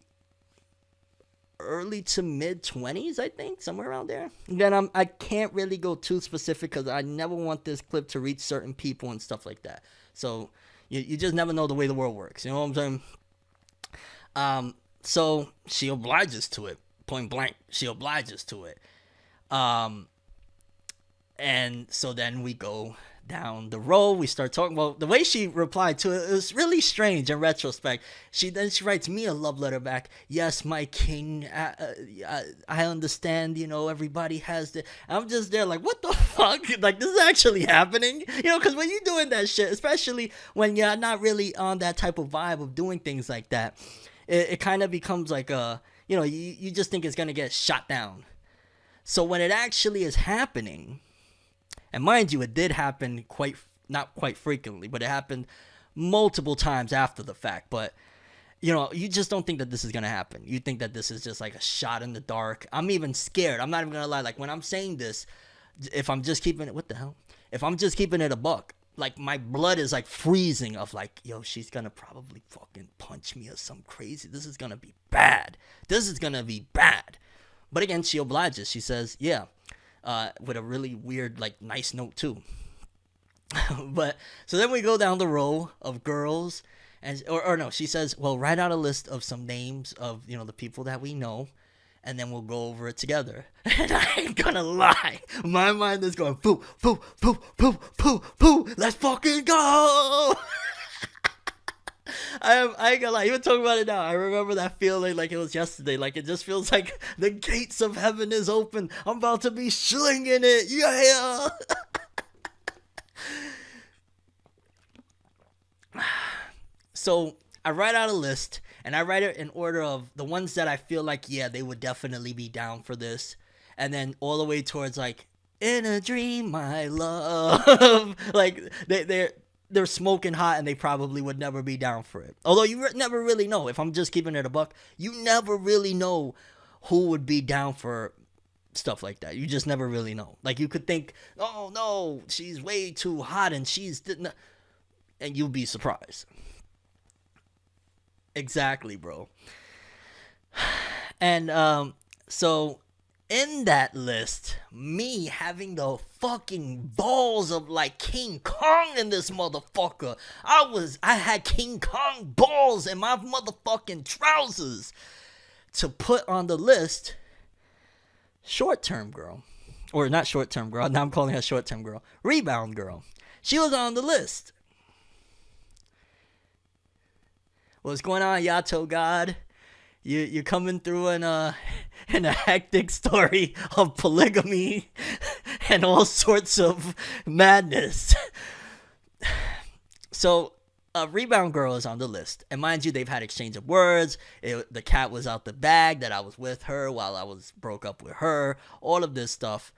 early to mid 20s, I think, somewhere around there. Again, I can't really go too specific because I never want this clip to reach certain people and stuff like that. So you just never know the way the world works. You know what I'm saying? So she obliges to it, point blank. She obliges to it. And so then we go down the road. We start talking. Well, the way she replied to it, it was really strange in retrospect. She writes me a love letter back. Yes, my king. I understand. Everybody has the. I'm just there like, what the fuck? Like, this is actually happening. Because when you're doing that shit, especially when you're not really on that type of vibe of doing things like that, it kind of becomes like you just think it's gonna get shot down. So when it actually is happening. And mind you, it did happen not quite frequently, but it happened multiple times after the fact. But, you just don't think that this is going to happen. You think that this is just like a shot in the dark. I'm even scared. I'm not even going to lie. Like, when I'm saying this, if I'm just keeping it, what the hell? If I'm just keeping it a buck, like, my blood is like freezing of like, yo, she's going to probably fucking punch me or some crazy. This is going to be bad. This is going to be bad. But again, she obliges. She says, yeah. With a really weird, like, nice note too. But so then we go down the row of girls, and or no, she says, well, write out a list of some names of the people that we know, and then we'll go over it together. And I ain't gonna lie, my mind is going poo poo poo poo poo poo. Let's fucking go. I ain't gonna lie, even talking about it now, I remember that feeling like it was yesterday. Like, it just feels like the gates of heaven is open. I'm about to be slinging it. Yeah. So I write out a list, and I write it in order of the ones that I feel like, yeah, they would definitely be down for this. And then all the way towards, like, in a dream, my love. Like, they're smoking hot, and they probably would never be down for it. Although you never really know. If I'm just keeping it a buck, you never really know who would be down for stuff like that. You just never really know. Like, you could think, oh no, she's way too hot, and and you'll be surprised. Exactly, bro. And so in that list, me having the fucking balls of like King Kong in this motherfucker. I had King Kong balls in my motherfucking trousers to put on the list. Short-term girl. Or not short-term girl. Now I'm calling her short-term girl. Rebound girl. She was on the list. What's going on, Yato God? You're coming through in a hectic story of polygamy and all sorts of madness. So, Rebound Girl is on the list. And mind you, they've had exchange of words. The cat was out the bag that I was with her while I was broke up with her. All of this stuff.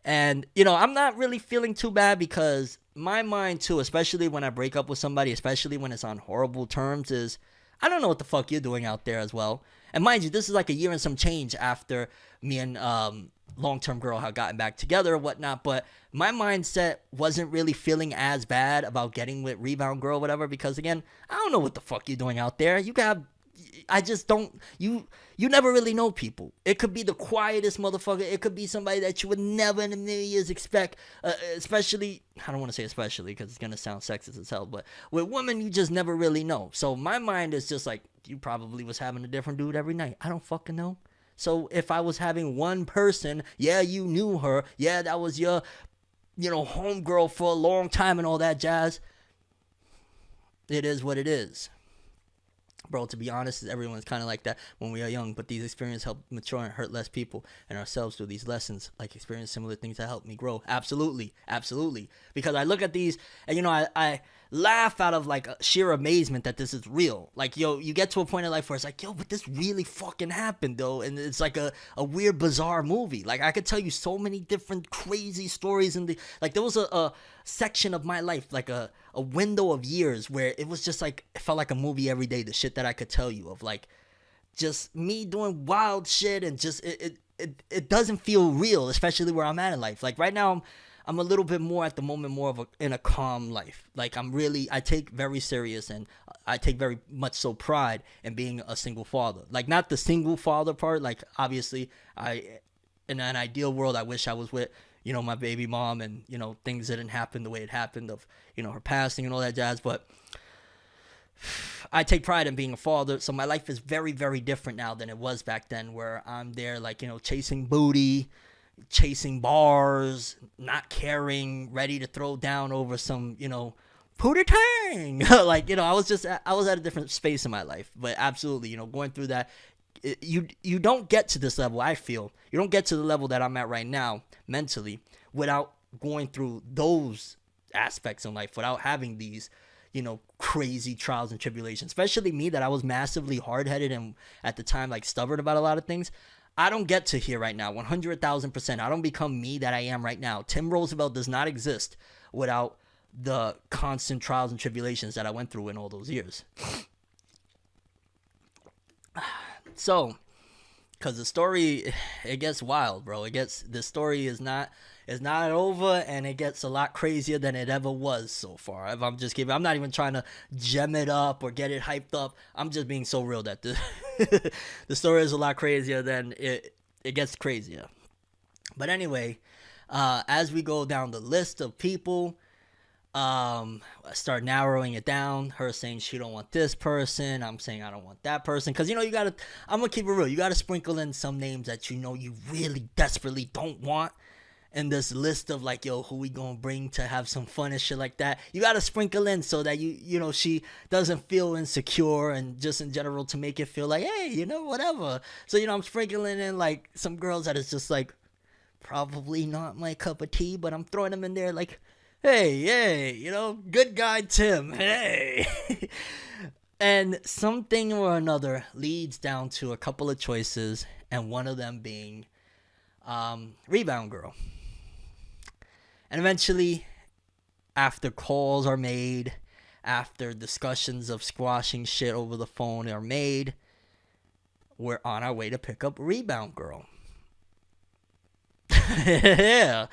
And, I'm not really feeling too bad because my mind, too, especially when I break up with somebody, especially when it's on horrible terms, is I don't know what the fuck you're doing out there as well. And mind you, this is like a year and some change after me and long-term girl had gotten back together or whatnot. But my mindset wasn't really feeling as bad about getting with Rebound Girl or whatever because, again, I don't know what the fuck you're doing out there. I just don't, you never really know people. It could be the quietest motherfucker. It could be somebody that you would never in a million years expect, especially, I don't want to say especially because it's going to sound sexist as hell, but with women, you just never really know. So my mind is just like, you probably was having a different dude every night. I don't fucking know. So if I was having one person, yeah, you knew her. Yeah, that was your, homegirl for a long time and all that jazz. It is what it is. Bro, to be honest, everyone's kind of like that when we are young, but these experiences help mature and hurt less people and ourselves through these lessons, like experience similar things that help me grow. Absolutely. Because I look at these and, I laugh out of like sheer amazement that this is real. Like, you get to a point in life where it's like, but this really fucking happened though. And it's like a weird, bizarre movie. Like, I could tell you so many different crazy stories like there was a section of my life, like a window of years where it was just like, it felt like a movie every day. The shit that I could tell you of like just me doing wild shit and just, it doesn't feel real, especially where I'm at in life. Like right now, I'm a little bit more at the moment, in a calm life. Like I take very serious and I take very much so pride in being a single father. Like not the single father part. Like obviously in an ideal world, I wish I was with, my baby mom and, things didn't happen the way it happened of, her passing and all that jazz. But I take pride in being a father. So my life is very, very different now than it was back then where I'm there like, chasing booty, chasing bars, not caring, ready to throw down over some, pootie tang. Like, I was at a different space in my life. But absolutely, going through that, you don't get to this level. I feel you don't get to the level that I'm at right now mentally without going through those aspects in life, without having these crazy trials and tribulations. Especially me, that I was massively hard-headed and at the time like stubborn about a lot of things. I don't get to here right now 100,000%. I don't become me that I am right now. Tim Roosevelt does not exist without the constant trials and tribulations that I went through in all those years. So, because the story, it gets wild, bro. The story is not over, and it gets a lot crazier than it ever was so far. If I'm not even trying to gem it up or get it hyped up. I'm just being so real that the story is a lot crazier than it gets crazier. But anyway, as we go down the list of people, I start narrowing it down. Her saying she don't want this person. I'm saying I don't want that person. Because, I'm going to keep it real. You got to sprinkle in some names that you really desperately don't want in this list of like, yo, who we going to bring to have some fun and shit like that. You got to sprinkle in so that, she doesn't feel insecure, and just in general to make it feel like, hey, whatever. So, I'm sprinkling in like some girls that is just like probably not my cup of tea, but I'm throwing them in there like, hey, good guy Tim, hey. And something or another leads down to a couple of choices, and one of them being Rebound Girl. And eventually, after calls are made, after discussions of squashing shit over the phone are made, we're on our way to pick up Rebound Girl. Yeah.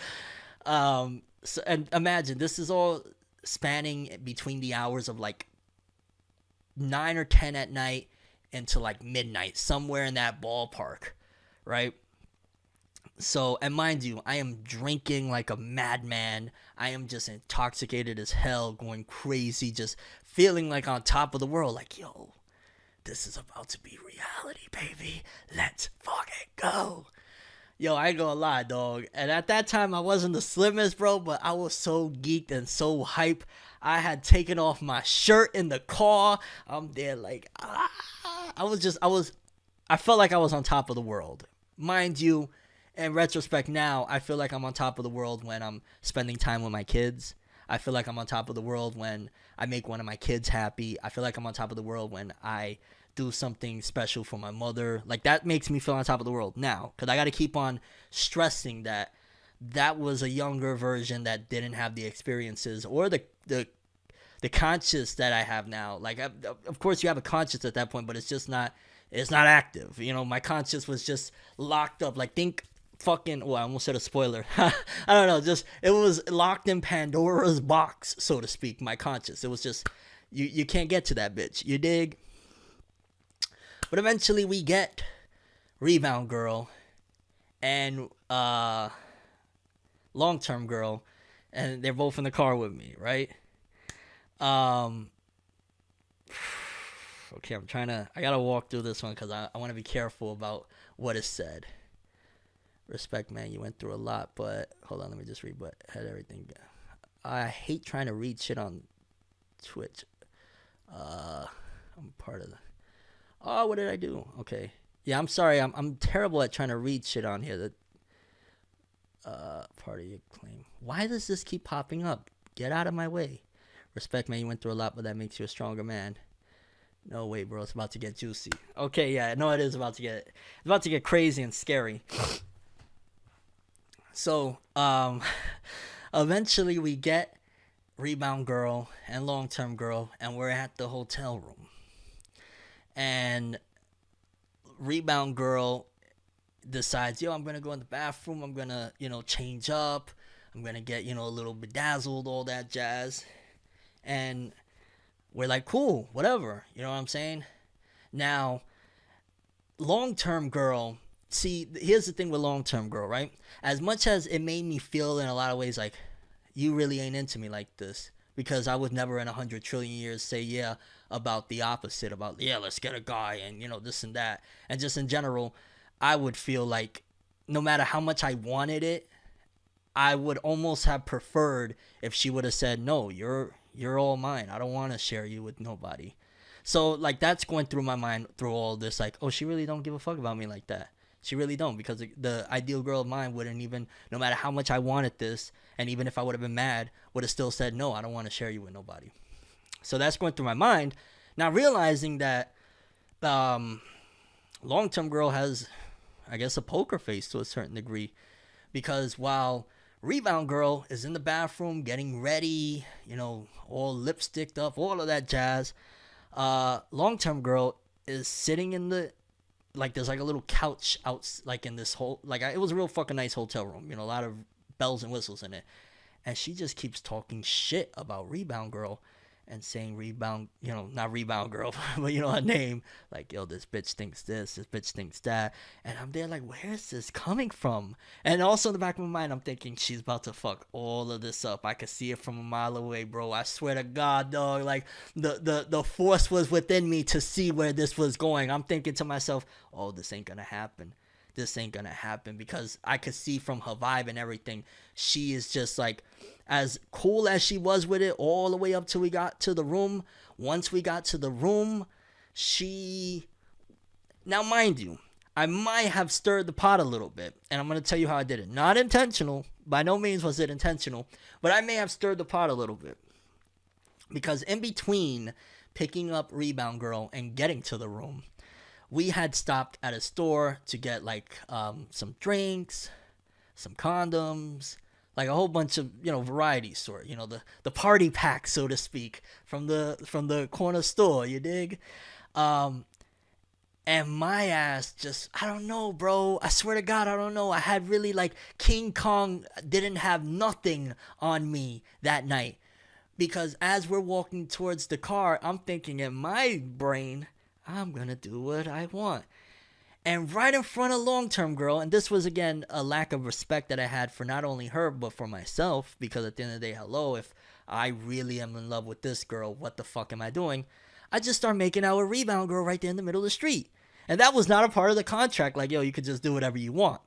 So, and imagine, this is all spanning between the hours of like 9 or 10 at night into like midnight, somewhere in that ballpark, right? So, and mind you, I am drinking like a madman. I am just intoxicated as hell, going crazy, just feeling like on top of the world. Like, yo, this is about to be reality, baby. Let's fucking go. Yo, I ain't gonna lie, dog. And at that time, I wasn't the slimmest, bro, but I was so geeked and so hype. I had taken off my shirt in the car. I'm there like, I felt like I was on top of the world. Mind you, in retrospect now, I feel like I'm on top of the world when I'm spending time with my kids. I feel like I'm on top of the world when I make one of my kids happy. I feel like I'm on top of the world when I do something special for my mother. Like, that makes me feel on top of the world now, because I got to keep on stressing that was a younger version that didn't have the experiences or the conscience that I have now. Like, of course you have a conscience at that point, but it's not active. My conscience was just locked up. Like, think fucking, I almost said a spoiler. I don't know, just, it was locked in Pandora's box, so to speak, my conscience. It was just, you can't get to that bitch. You dig? But eventually we get Rebound Girl and Long Term Girl, and they're both in the car with me, right? Okay, I gotta walk through this one because I want to be careful about what is said. Respect, man, you went through a lot, but hold on, let me just read what had everything. I hate trying to read shit on Twitch. I'm part of the. Oh, what did I do? Okay. Yeah, I'm sorry. I'm terrible at trying to read shit on here. That part of your claim. Why does this keep popping up? Get out of my way. Respect, man. You went through a lot, but that makes you a stronger man. No way, bro. It's about to get juicy. Okay, yeah. No, it is about to get crazy and scary. So, eventually we get Rebound Girl and Long Term Girl, and we're at the hotel room. And Rebound Girl decides, yo, I'm going to go in the bathroom. I'm going to, change up. I'm going to get, a little bedazzled, all that jazz. And we're like, cool, whatever. You know what I'm saying? Now, Long Term Girl, see, here's the thing with Long Term Girl, right? As much as it made me feel in a lot of ways like, you really ain't into me like this. Because I would never in 100 trillion years say, yeah, about the opposite, about, yeah, let's get a guy and, this and that. And just in general, I would feel like no matter how much I wanted it, I would almost have preferred if she would have said, "No, you're all mine. I don't want to share you with nobody." So like that's going through my mind through all this, like, oh, she really don't give a fuck about me like that. She really don't, because the ideal girl of mine wouldn't even, no matter how much I wanted this, and even if I would have been mad, would have still said, no, I don't want to share you with nobody. So that's going through my mind. Now realizing that long term girl has, I guess, a poker face to a certain degree, because while rebound girl is in the bathroom getting ready, all lipsticked up, all of that jazz, long term girl is sitting in the, like, there's like a little couch out, like in this whole, like, it was a real fucking nice hotel room, a lot of bells and whistles in it, and she just keeps talking shit about rebound girl, and saying rebound, not rebound girl, but her name, like, yo, this bitch thinks this bitch thinks that, and I'm there like, where's this coming from? And also in the back of my mind, I'm thinking she's about to fuck all of this up. I could see it from a mile away, bro. I swear to God, dog, like the force was within me to see where this was going. I'm thinking to myself, oh, this ain't gonna happen. This ain't gonna happen, because I could see from her vibe and everything, she is just like, as cool as she was with it all the way up till we got to the room. Once we got to the room, she, now mind you, I might have stirred the pot a little bit, and I'm gonna tell you how I did it. Not intentional, by no means was it intentional, but I may have stirred the pot a little bit, because in between picking up rebound girl and getting to the room, we had stopped at a store to get like some drinks, some condoms, like a whole bunch of variety store, the party pack, so to speak, from the corner store. You dig? And my ass just, I don't know, bro. I swear to God, I don't know. I had really, like, King Kong didn't have nothing on me that night, because as we're walking towards the car, I'm thinking in my brain, I'm gonna do what I want. And right in front of long term girl, and this was again a lack of respect that I had for not only her but for myself, because at the end of the day, hello, if I really am in love with this girl, what the fuck am I doing? I just start making out with rebound girl right there in the middle of the street. And that was not a part of the contract, like, yo, you could just do whatever you want.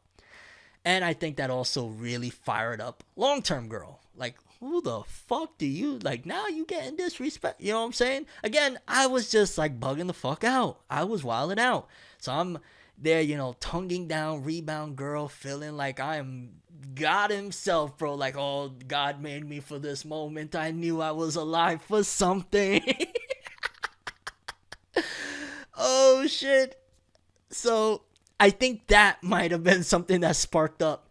And I think that also really fired up long term girl. Like, who the fuck do you, like, now you getting disrespect? You know what I'm saying? Again, I was just like bugging the fuck out. I was wilding out. So I'm there, tonguing down rebound girl, feeling like I am God himself, bro. Like, oh, God made me for this moment. I knew I was alive for something. Oh, shit. So I think that might have been something that sparked up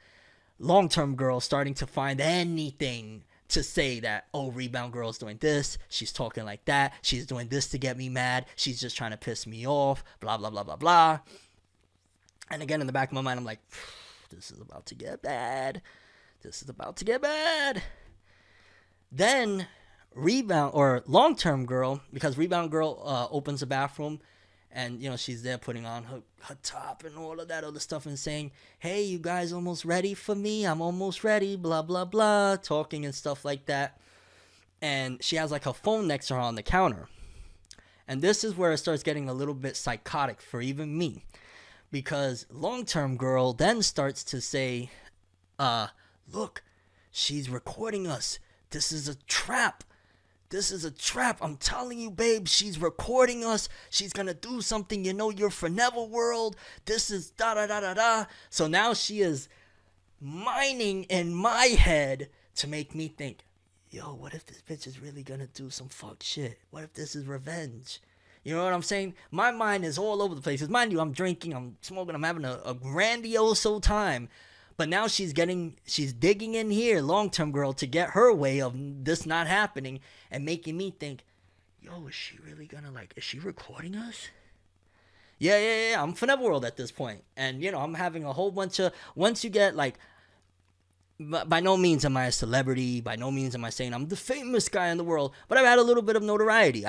long-term girl starting to find anything to say that, oh, rebound girl's doing this, she's talking like that, she's doing this to get me mad, she's just trying to piss me off, blah, blah, blah, blah, blah. And again, in the back of my mind, I'm like, this is about to get bad. This is about to get bad. Then rebound, or long-term girl, because rebound girl opens the bathroom, and she's there putting on her top and all of that other stuff, and saying, hey, you guys almost ready for me? I'm almost ready, blah, blah, blah, talking and stuff like that. And she has like her phone next to her on the counter. And this is where it starts getting a little bit psychotic for even me, because long-term girl then starts to say, look, she's recording us. This is a trap. This is a trap. I'm telling you, babe, she's recording us. She's going to do something. You're for Never World. This is da-da-da-da-da. So now she is mining in my head to make me think, yo, what if this bitch is really going to do some fuck shit? What if this is revenge? You know what I'm saying? My mind is all over the place. Mind you, I'm drinking, I'm smoking, I'm having a grandiose time. But now she's digging in here, long-term girl, to get her way of this not happening, and making me think, yo, is she really gonna, like, is she recording us? Yeah, I'm for Never World at this point. And, I'm having a whole bunch of, once you get, like, by no means am I a celebrity, by no means am I saying I'm the famous guy in the world, but I've had a little bit of notoriety.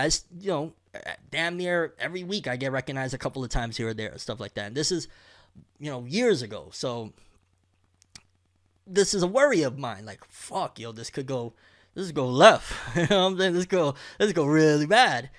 Damn near every week I get recognized a couple of times here or there, stuff like that. And this is, years ago. So this is a worry of mine. Like, fuck, yo, this could go left. You know what I'm saying? This go really bad.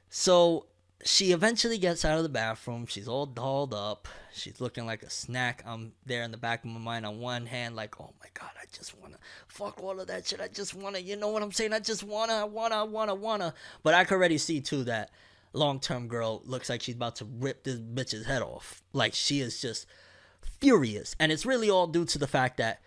So she eventually gets out of the bathroom. She's all dolled up. she's looking like a snack. I'm there in the back of my mind on one hand, like, oh my God, I just want to fuck all of that shit. I just want to, you know what I'm saying? I just want to, I want to. But I could already see, too, that long-term girl looks like she's about to rip this bitch's head off. Like, she is just furious. And it's really all due to the fact that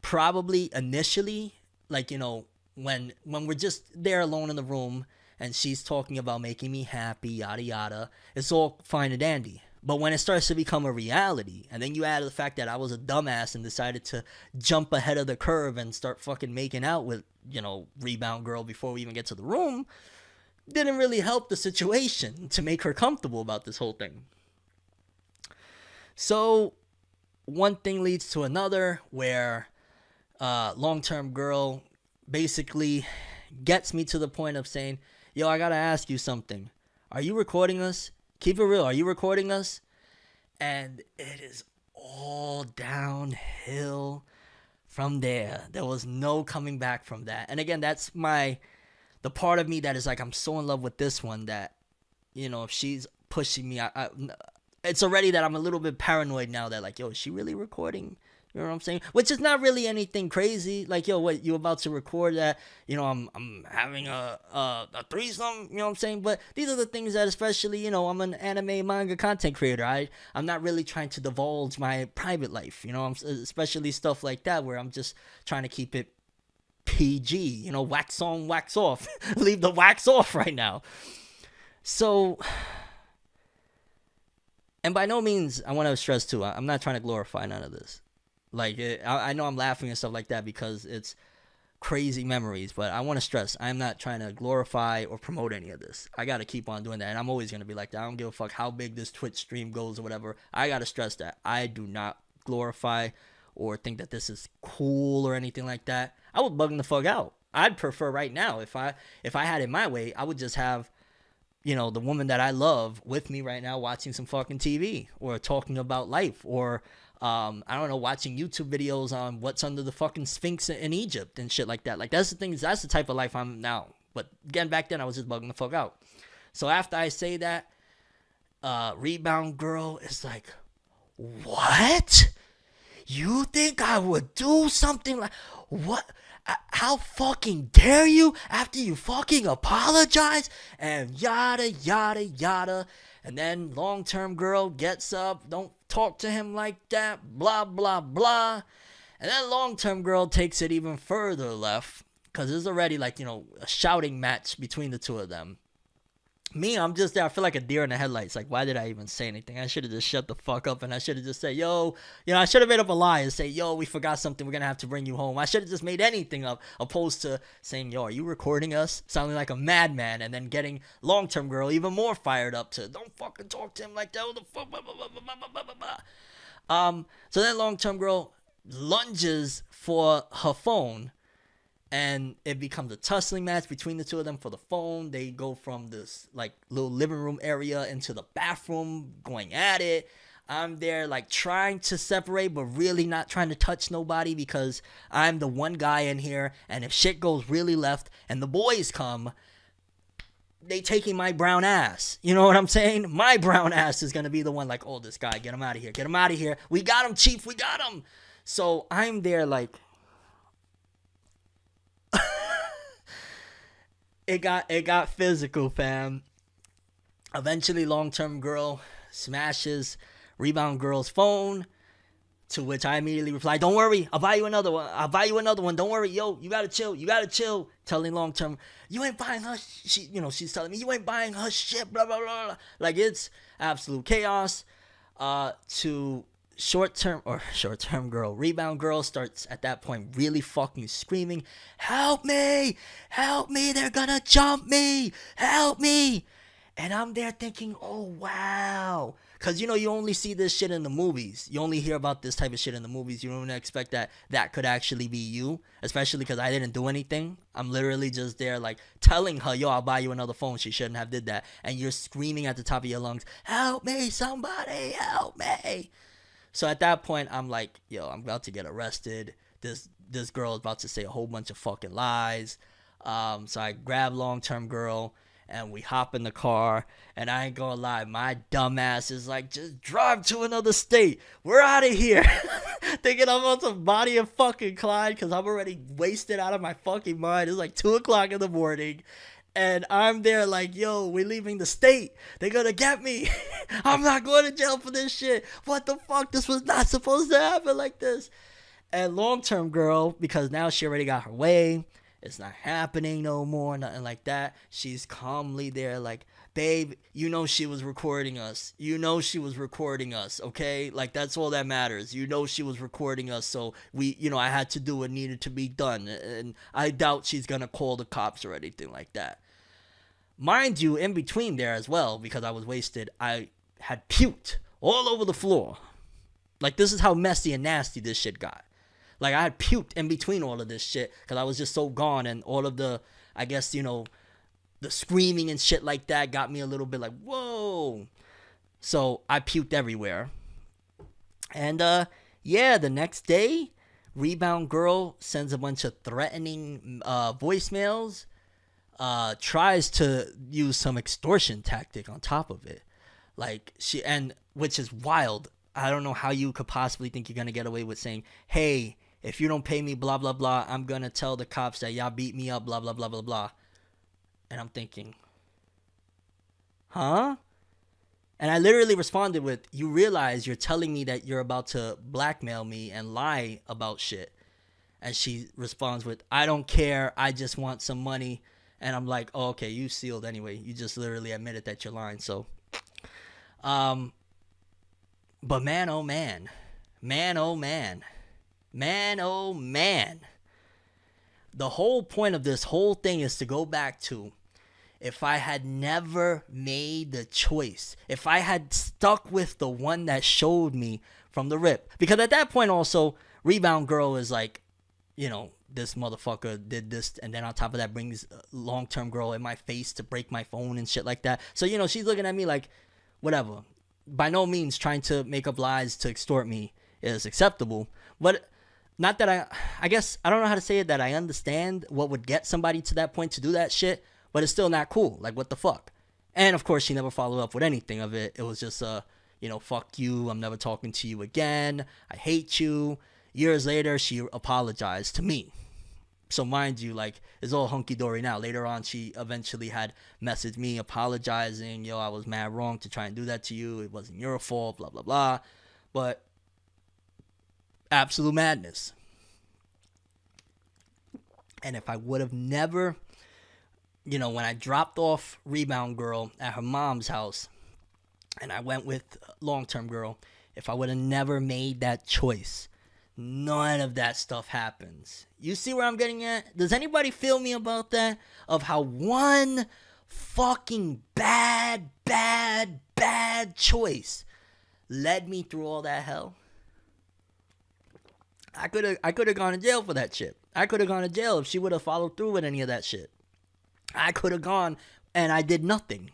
probably initially, like, you know, when we're just there alone in the room and she's talking about making me happy, yada yada, it's all fine and dandy. But when it starts to become a reality, and then you add the fact that I was a dumbass and decided to jump ahead of the curve and start fucking making out with, you know, rebound girl before we even get to the room, didn't really help the situation to make her comfortable about this whole thing. So one thing leads to another, where long-term girl basically gets me to the point of saying, yo, I gotta ask you something. Are you recording us? Keep it real. Are you recording us? And it is all downhill from there. There was no coming back from that. And again, that's the part of me that is like, I'm so in love with this one that, you know, if she's pushing me, it's already that I'm a little bit paranoid now that, like, yo, is she really recording? You know what I'm saying? Which is not really anything crazy. Like, yo, what, you about to record that, you know, I'm having a threesome, you know what I'm saying? But these are the things that, especially, you know, I'm an anime manga content creator. I'm not really trying to divulge my private life, you know, especially stuff like that where I'm just trying to keep it PG, you know, wax on, wax off. Leave the wax off right now. So, and by no means, I want to stress too, I'm not trying to glorify none of this. Like, I know I'm laughing and stuff like that because it's crazy memories, but I want to stress, I'm not trying to glorify or promote any of this. I got to keep on doing that, and I'm always going to be like that. I don't give a fuck how big this Twitch stream goes or whatever. I got to stress that I do not glorify or think that this is cool or anything like that. I would bug the fuck out. I'd prefer right now, if I had it my way, I would just have, you know, the woman that I love with me right now watching some fucking TV or talking about life, or I don't know, watching YouTube videos on what's under the fucking Sphinx in Egypt and shit like that. Like, that's the type of life I'm now. But again, back then I was just bugging the fuck out. So after I say that, rebound girl is like, what? You think I would do something like, what? How fucking dare you, after you fucking apologize, and yada yada yada. And then long-term girl gets up, don't talk to him like that, blah blah blah. And then long-term girl takes it even further left, because there's already, like, you know, a shouting match between the two of them. Me, I'm just there. I feel like a deer in the headlights. Like, why did I even say anything? I should have just shut the fuck up, and I should have just said, yo, you know, I should have made up a lie and say, yo, we forgot something. We're going to have to bring you home. I should have just made anything up, opposed to saying, yo, are you recording us? Sounding like a madman, and then getting long-term girl even more fired up to, don't fucking talk to him like that. What the fuck? Blah, blah, blah, blah, blah, blah, blah. So then long-term girl lunges for her phone, and it becomes a tussling match between the two of them for the phone. They go from this, like, little living room area into the bathroom, going at it. I'm there, like, trying to separate, but really not trying to touch nobody, because I'm the one guy in here, and if shit goes really left and the boys come, they taking my brown ass. You know what I'm saying? My brown ass is going to be the one, like, oh, this guy, get him out of here. Get him out of here. We got him, chief. We got him. So I'm there, like, It got physical, fam. Eventually, long-term girl smashes rebound girl's phone, to which I immediately reply, don't worry, I'll buy you another one. Don't worry, yo, you gotta chill. Telling long-term, you ain't buying her. She's telling me, you ain't buying her shit, blah, blah, blah, blah. Like, it's absolute chaos. To short-term girl, rebound girl starts at that point really fucking screaming, help me, they're gonna jump me, help me. And I'm there thinking, oh wow, because, you know, you only see this shit in the movies. You only hear about this type of shit in the movies. You don't expect that could actually be you, especially because I didn't do anything. I'm literally just there, like, telling her, yo, I'll buy you another phone. She shouldn't have did that. And you're screaming at the top of your lungs, help me, somebody help me. So at that point, I'm like, yo, I'm about to get arrested. This girl is about to say a whole bunch of fucking lies. So I grab long-term girl, And we hop in the car, and I ain't gonna lie, my dumb ass is like, just drive to another state. We're out of here. Thinking I'm on some Bonnie and fucking Clyde because I'm already wasted out of my fucking mind. It's like 2 o'clock in the morning. And I'm there like, yo, we're leaving the state. They're gonna get me. I'm not going to jail for this shit. What the fuck? This was not supposed to happen like this. And long-term girl, because now she already got her way, it's not happening no more, nothing like that. She's calmly there like, babe, you know she was recording us. You know she was recording us, okay? Like, that's all that matters. You know she was recording us, so I had to do what needed to be done. And I doubt she's gonna call the cops or anything like that. Mind you, in between there as well, because I was wasted, I had puked all over the floor. Like, this is how messy and nasty this shit got. Like, I had puked in between all of this shit because I was just so gone, and all of the, I guess, the screaming and shit like that got me a little bit like, whoa. So I puked everywhere. And, the next day, Rebound Girl sends a bunch of threatening voicemails, tries to use some extortion tactic on top of it. Like, which is wild. I don't know how you could possibly think you're going to get away with saying, hey, if you don't pay me, blah, blah, blah, I'm going to tell the cops that y'all beat me up, blah, blah, blah, blah, blah. And I'm thinking, huh? And I literally responded with, you realize you're telling me that you're about to blackmail me and lie about shit. And she responds with, I don't care. I just want some money. And I'm like, oh, okay, you sealed anyway. You just literally admitted that you're lying. So, but man, oh man, man, oh man, man, oh man. The whole point of this whole thing is to go back to, if I had never made the choice, if I had stuck with the one that showed me from the rip. Because at that point also, Rebound Girl is like, this motherfucker did this, and then on top of that brings long-term girl in my face to break my phone and shit like that. So, she's looking at me like, whatever. By no means trying to make up lies to extort me is acceptable. But not that I guess, I don't know how to say it, that I understand what would get somebody to that point to do that shit, but it's still not cool. Like, what the fuck? And, of course, she never followed up with anything of it. It was just, fuck you, I'm never talking to you again, I hate you. Years later, she apologized to me. So mind you, like, it's all hunky-dory now. Later on, she eventually had messaged me apologizing. Yo, I was mad wrong to try and do that to you. It wasn't your fault, blah, blah, blah. But absolute madness. And if I would have never, when I dropped off Rebound Girl at her mom's house and I went with Long-Term Girl, if I would have never made that choice, none of that stuff happens. You see where I'm getting at? Does anybody feel me about that? Of how one fucking bad choice led me through all that hell? I could have gone to jail for that shit. I could have gone to jail if she would have followed through with any of that shit. I could have gone and I did nothing.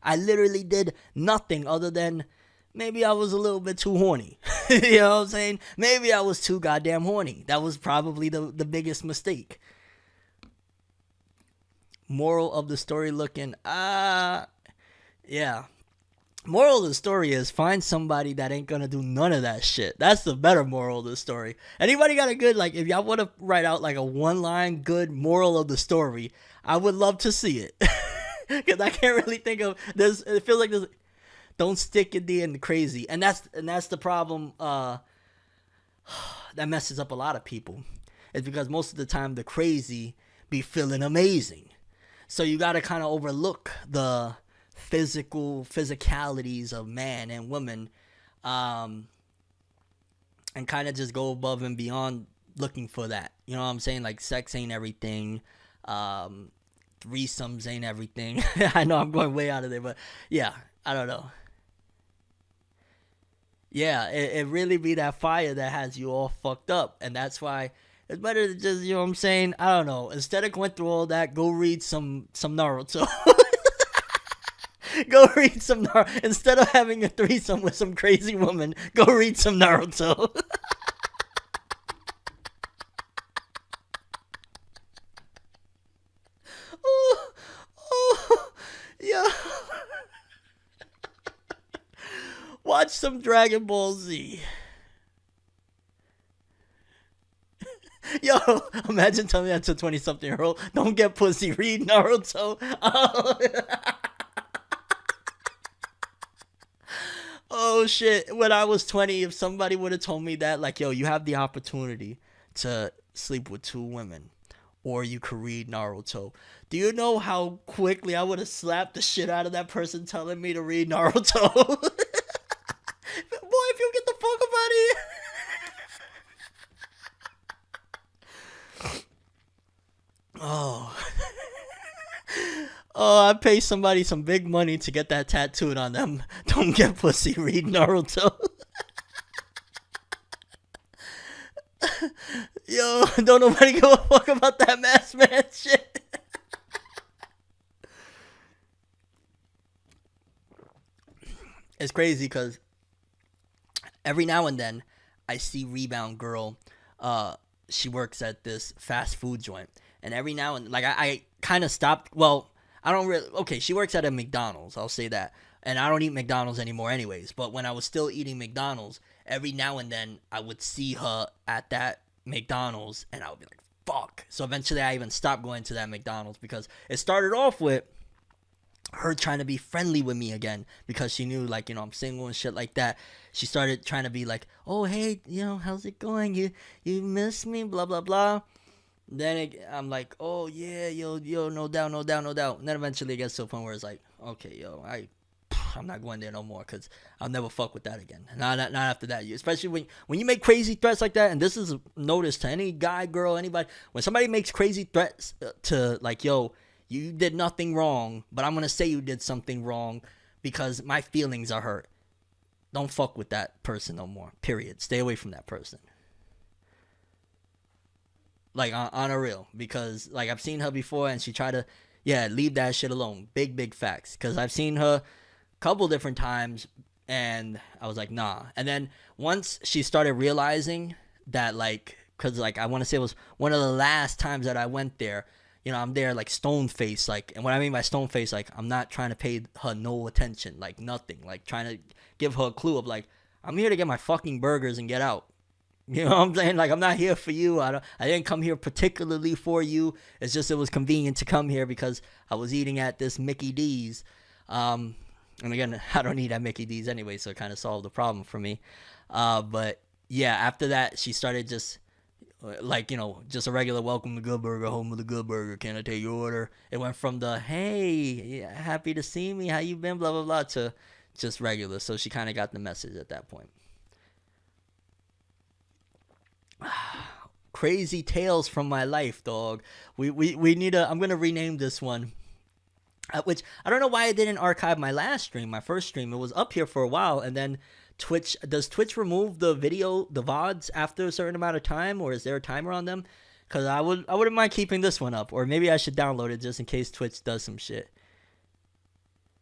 I literally did nothing other than maybe I was a little bit too horny. You know what I'm saying? Maybe I was too goddamn horny. That was probably the biggest mistake. Moral of the story looking, yeah. Moral of the story is find somebody that ain't gonna do none of that shit. That's the better moral of the story. Anybody got a good, like, if y'all want to write out like a one-line good moral of the story, I would love to see it. Because I can't really think of this. It feels like this. Don't stick your D in the crazy. And that's the problem that messes up a lot of people. It's because most of the time the crazy be feeling amazing. So you got to kind of overlook the physicalities of man and woman, and kind of just go above and beyond looking for that. You know what I'm saying? Like, sex ain't everything. Threesomes ain't everything. I know I'm going way out of there, but yeah, I don't know. Yeah, it really be that fire that has you all fucked up. And that's why it's better to just, you know what I'm saying? I don't know. Instead of going through all that, go read some Naruto. Go read some Naruto. Instead of having a threesome with some crazy woman, go read some Naruto. oh watch some Dragon Ball Z. Yo, imagine telling that to a 20-something-year-old. Don't get pussy, read Naruto. Oh shit. When I was 20, if somebody would have told me that, like, yo, you have the opportunity to sleep with two women, or you could read Naruto. Do you know how quickly I would have slapped the shit out of that person telling me to read Naruto? Boy, if you get the fuck up out of here. Oh. Oh, I pay somebody some big money to get that tattooed on them. Don't get pussy, read Naruto. Yo, don't nobody give a fuck about that masked man shit. It's crazy because every now and then I see Rebound Girl. She works at this fast food joint, and every now and like I kind of stopped. Well, I don't really. Okay, she works at a McDonald's. I'll say that, and I don't eat McDonald's anymore, anyways. But when I was still eating McDonald's, every now and then I would see her at that McDonald's, and I would be like, "Fuck!" So eventually, I even stopped going to that McDonald's because it started off with her trying to be friendly with me again because she knew, like, I'm single and shit like that. She started trying to be like, oh, hey, how's it going, you miss me, blah blah blah. Then I'm like, oh yeah, yo, no doubt, no doubt, no doubt. And then eventually it gets to a point where it's like, okay, yo, I'm not going there no more because I'll never fuck with that again. Not after that. Especially when you make crazy threats like that, and this is notice to any guy, girl, anybody. When somebody makes crazy threats to, like, yo, you did nothing wrong, but I'm going to say you did something wrong because my feelings are hurt. Don't fuck with that person no more. Period. Stay away from that person. Like, on a real. Because, like, I've seen her before and she tried to, leave that shit alone. Big facts. Because I've seen her a couple different times and I was like, nah. And then once she started realizing that, like, because, like, I want to say it was one of the last times that I went there. I'm there like stone face, like, and what I mean by stone face, like, I'm not trying to pay her no attention, like nothing, like trying to give her a clue of like, I'm here to get my fucking burgers and get out. You know what I'm saying? Like, I'm not here for you. I didn't come here particularly for you. It's just it was convenient to come here because I was eating at this Mickey D's. And again, I don't eat at Mickey D's anyway, so it kind of solved the problem for me. But yeah, after that, she started just like, just a regular welcome to Good Burger, home of the Good Burger, can I take your order? It went from the, hey, happy to see me, how you been, blah, blah, blah, to just regular. So she kind of got the message at that point. Crazy tales from my life, dog. We need I'm going to rename this one. Which, I don't know why I didn't archive my last stream, my first stream. It was up here for a while, and then does Twitch remove the video, the VODs after a certain amount of time, or is there a timer on them? Because I wouldn't mind keeping this one up, or maybe I should download it just in case Twitch does some shit.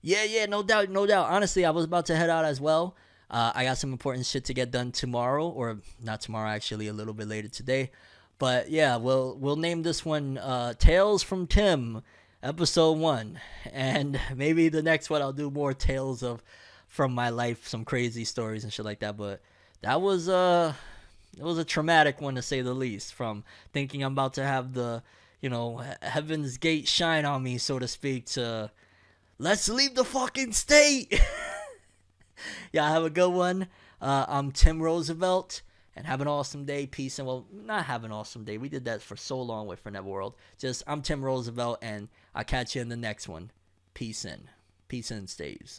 Yeah, no doubt. Honestly, I was about to head out as well. I got some important shit to get done tomorrow, or not tomorrow, actually, a little bit later today. But yeah, we'll name this one Tales from Tim, episode 1, and maybe the next one I'll do more tales from my life, some crazy stories and shit like that. But that was it was a traumatic one, to say the least, from thinking I'm about to have the heaven's gate shine on me, so to speak, to let's leave the fucking state. Yeah, have a good one. I'm Tim Roosevelt, and have an awesome day. Peace. And, well, not have an awesome day, we did that for so long with Forever World. Just, I'm Tim Roosevelt, and I'll catch you in the next one. Peace in, Staves.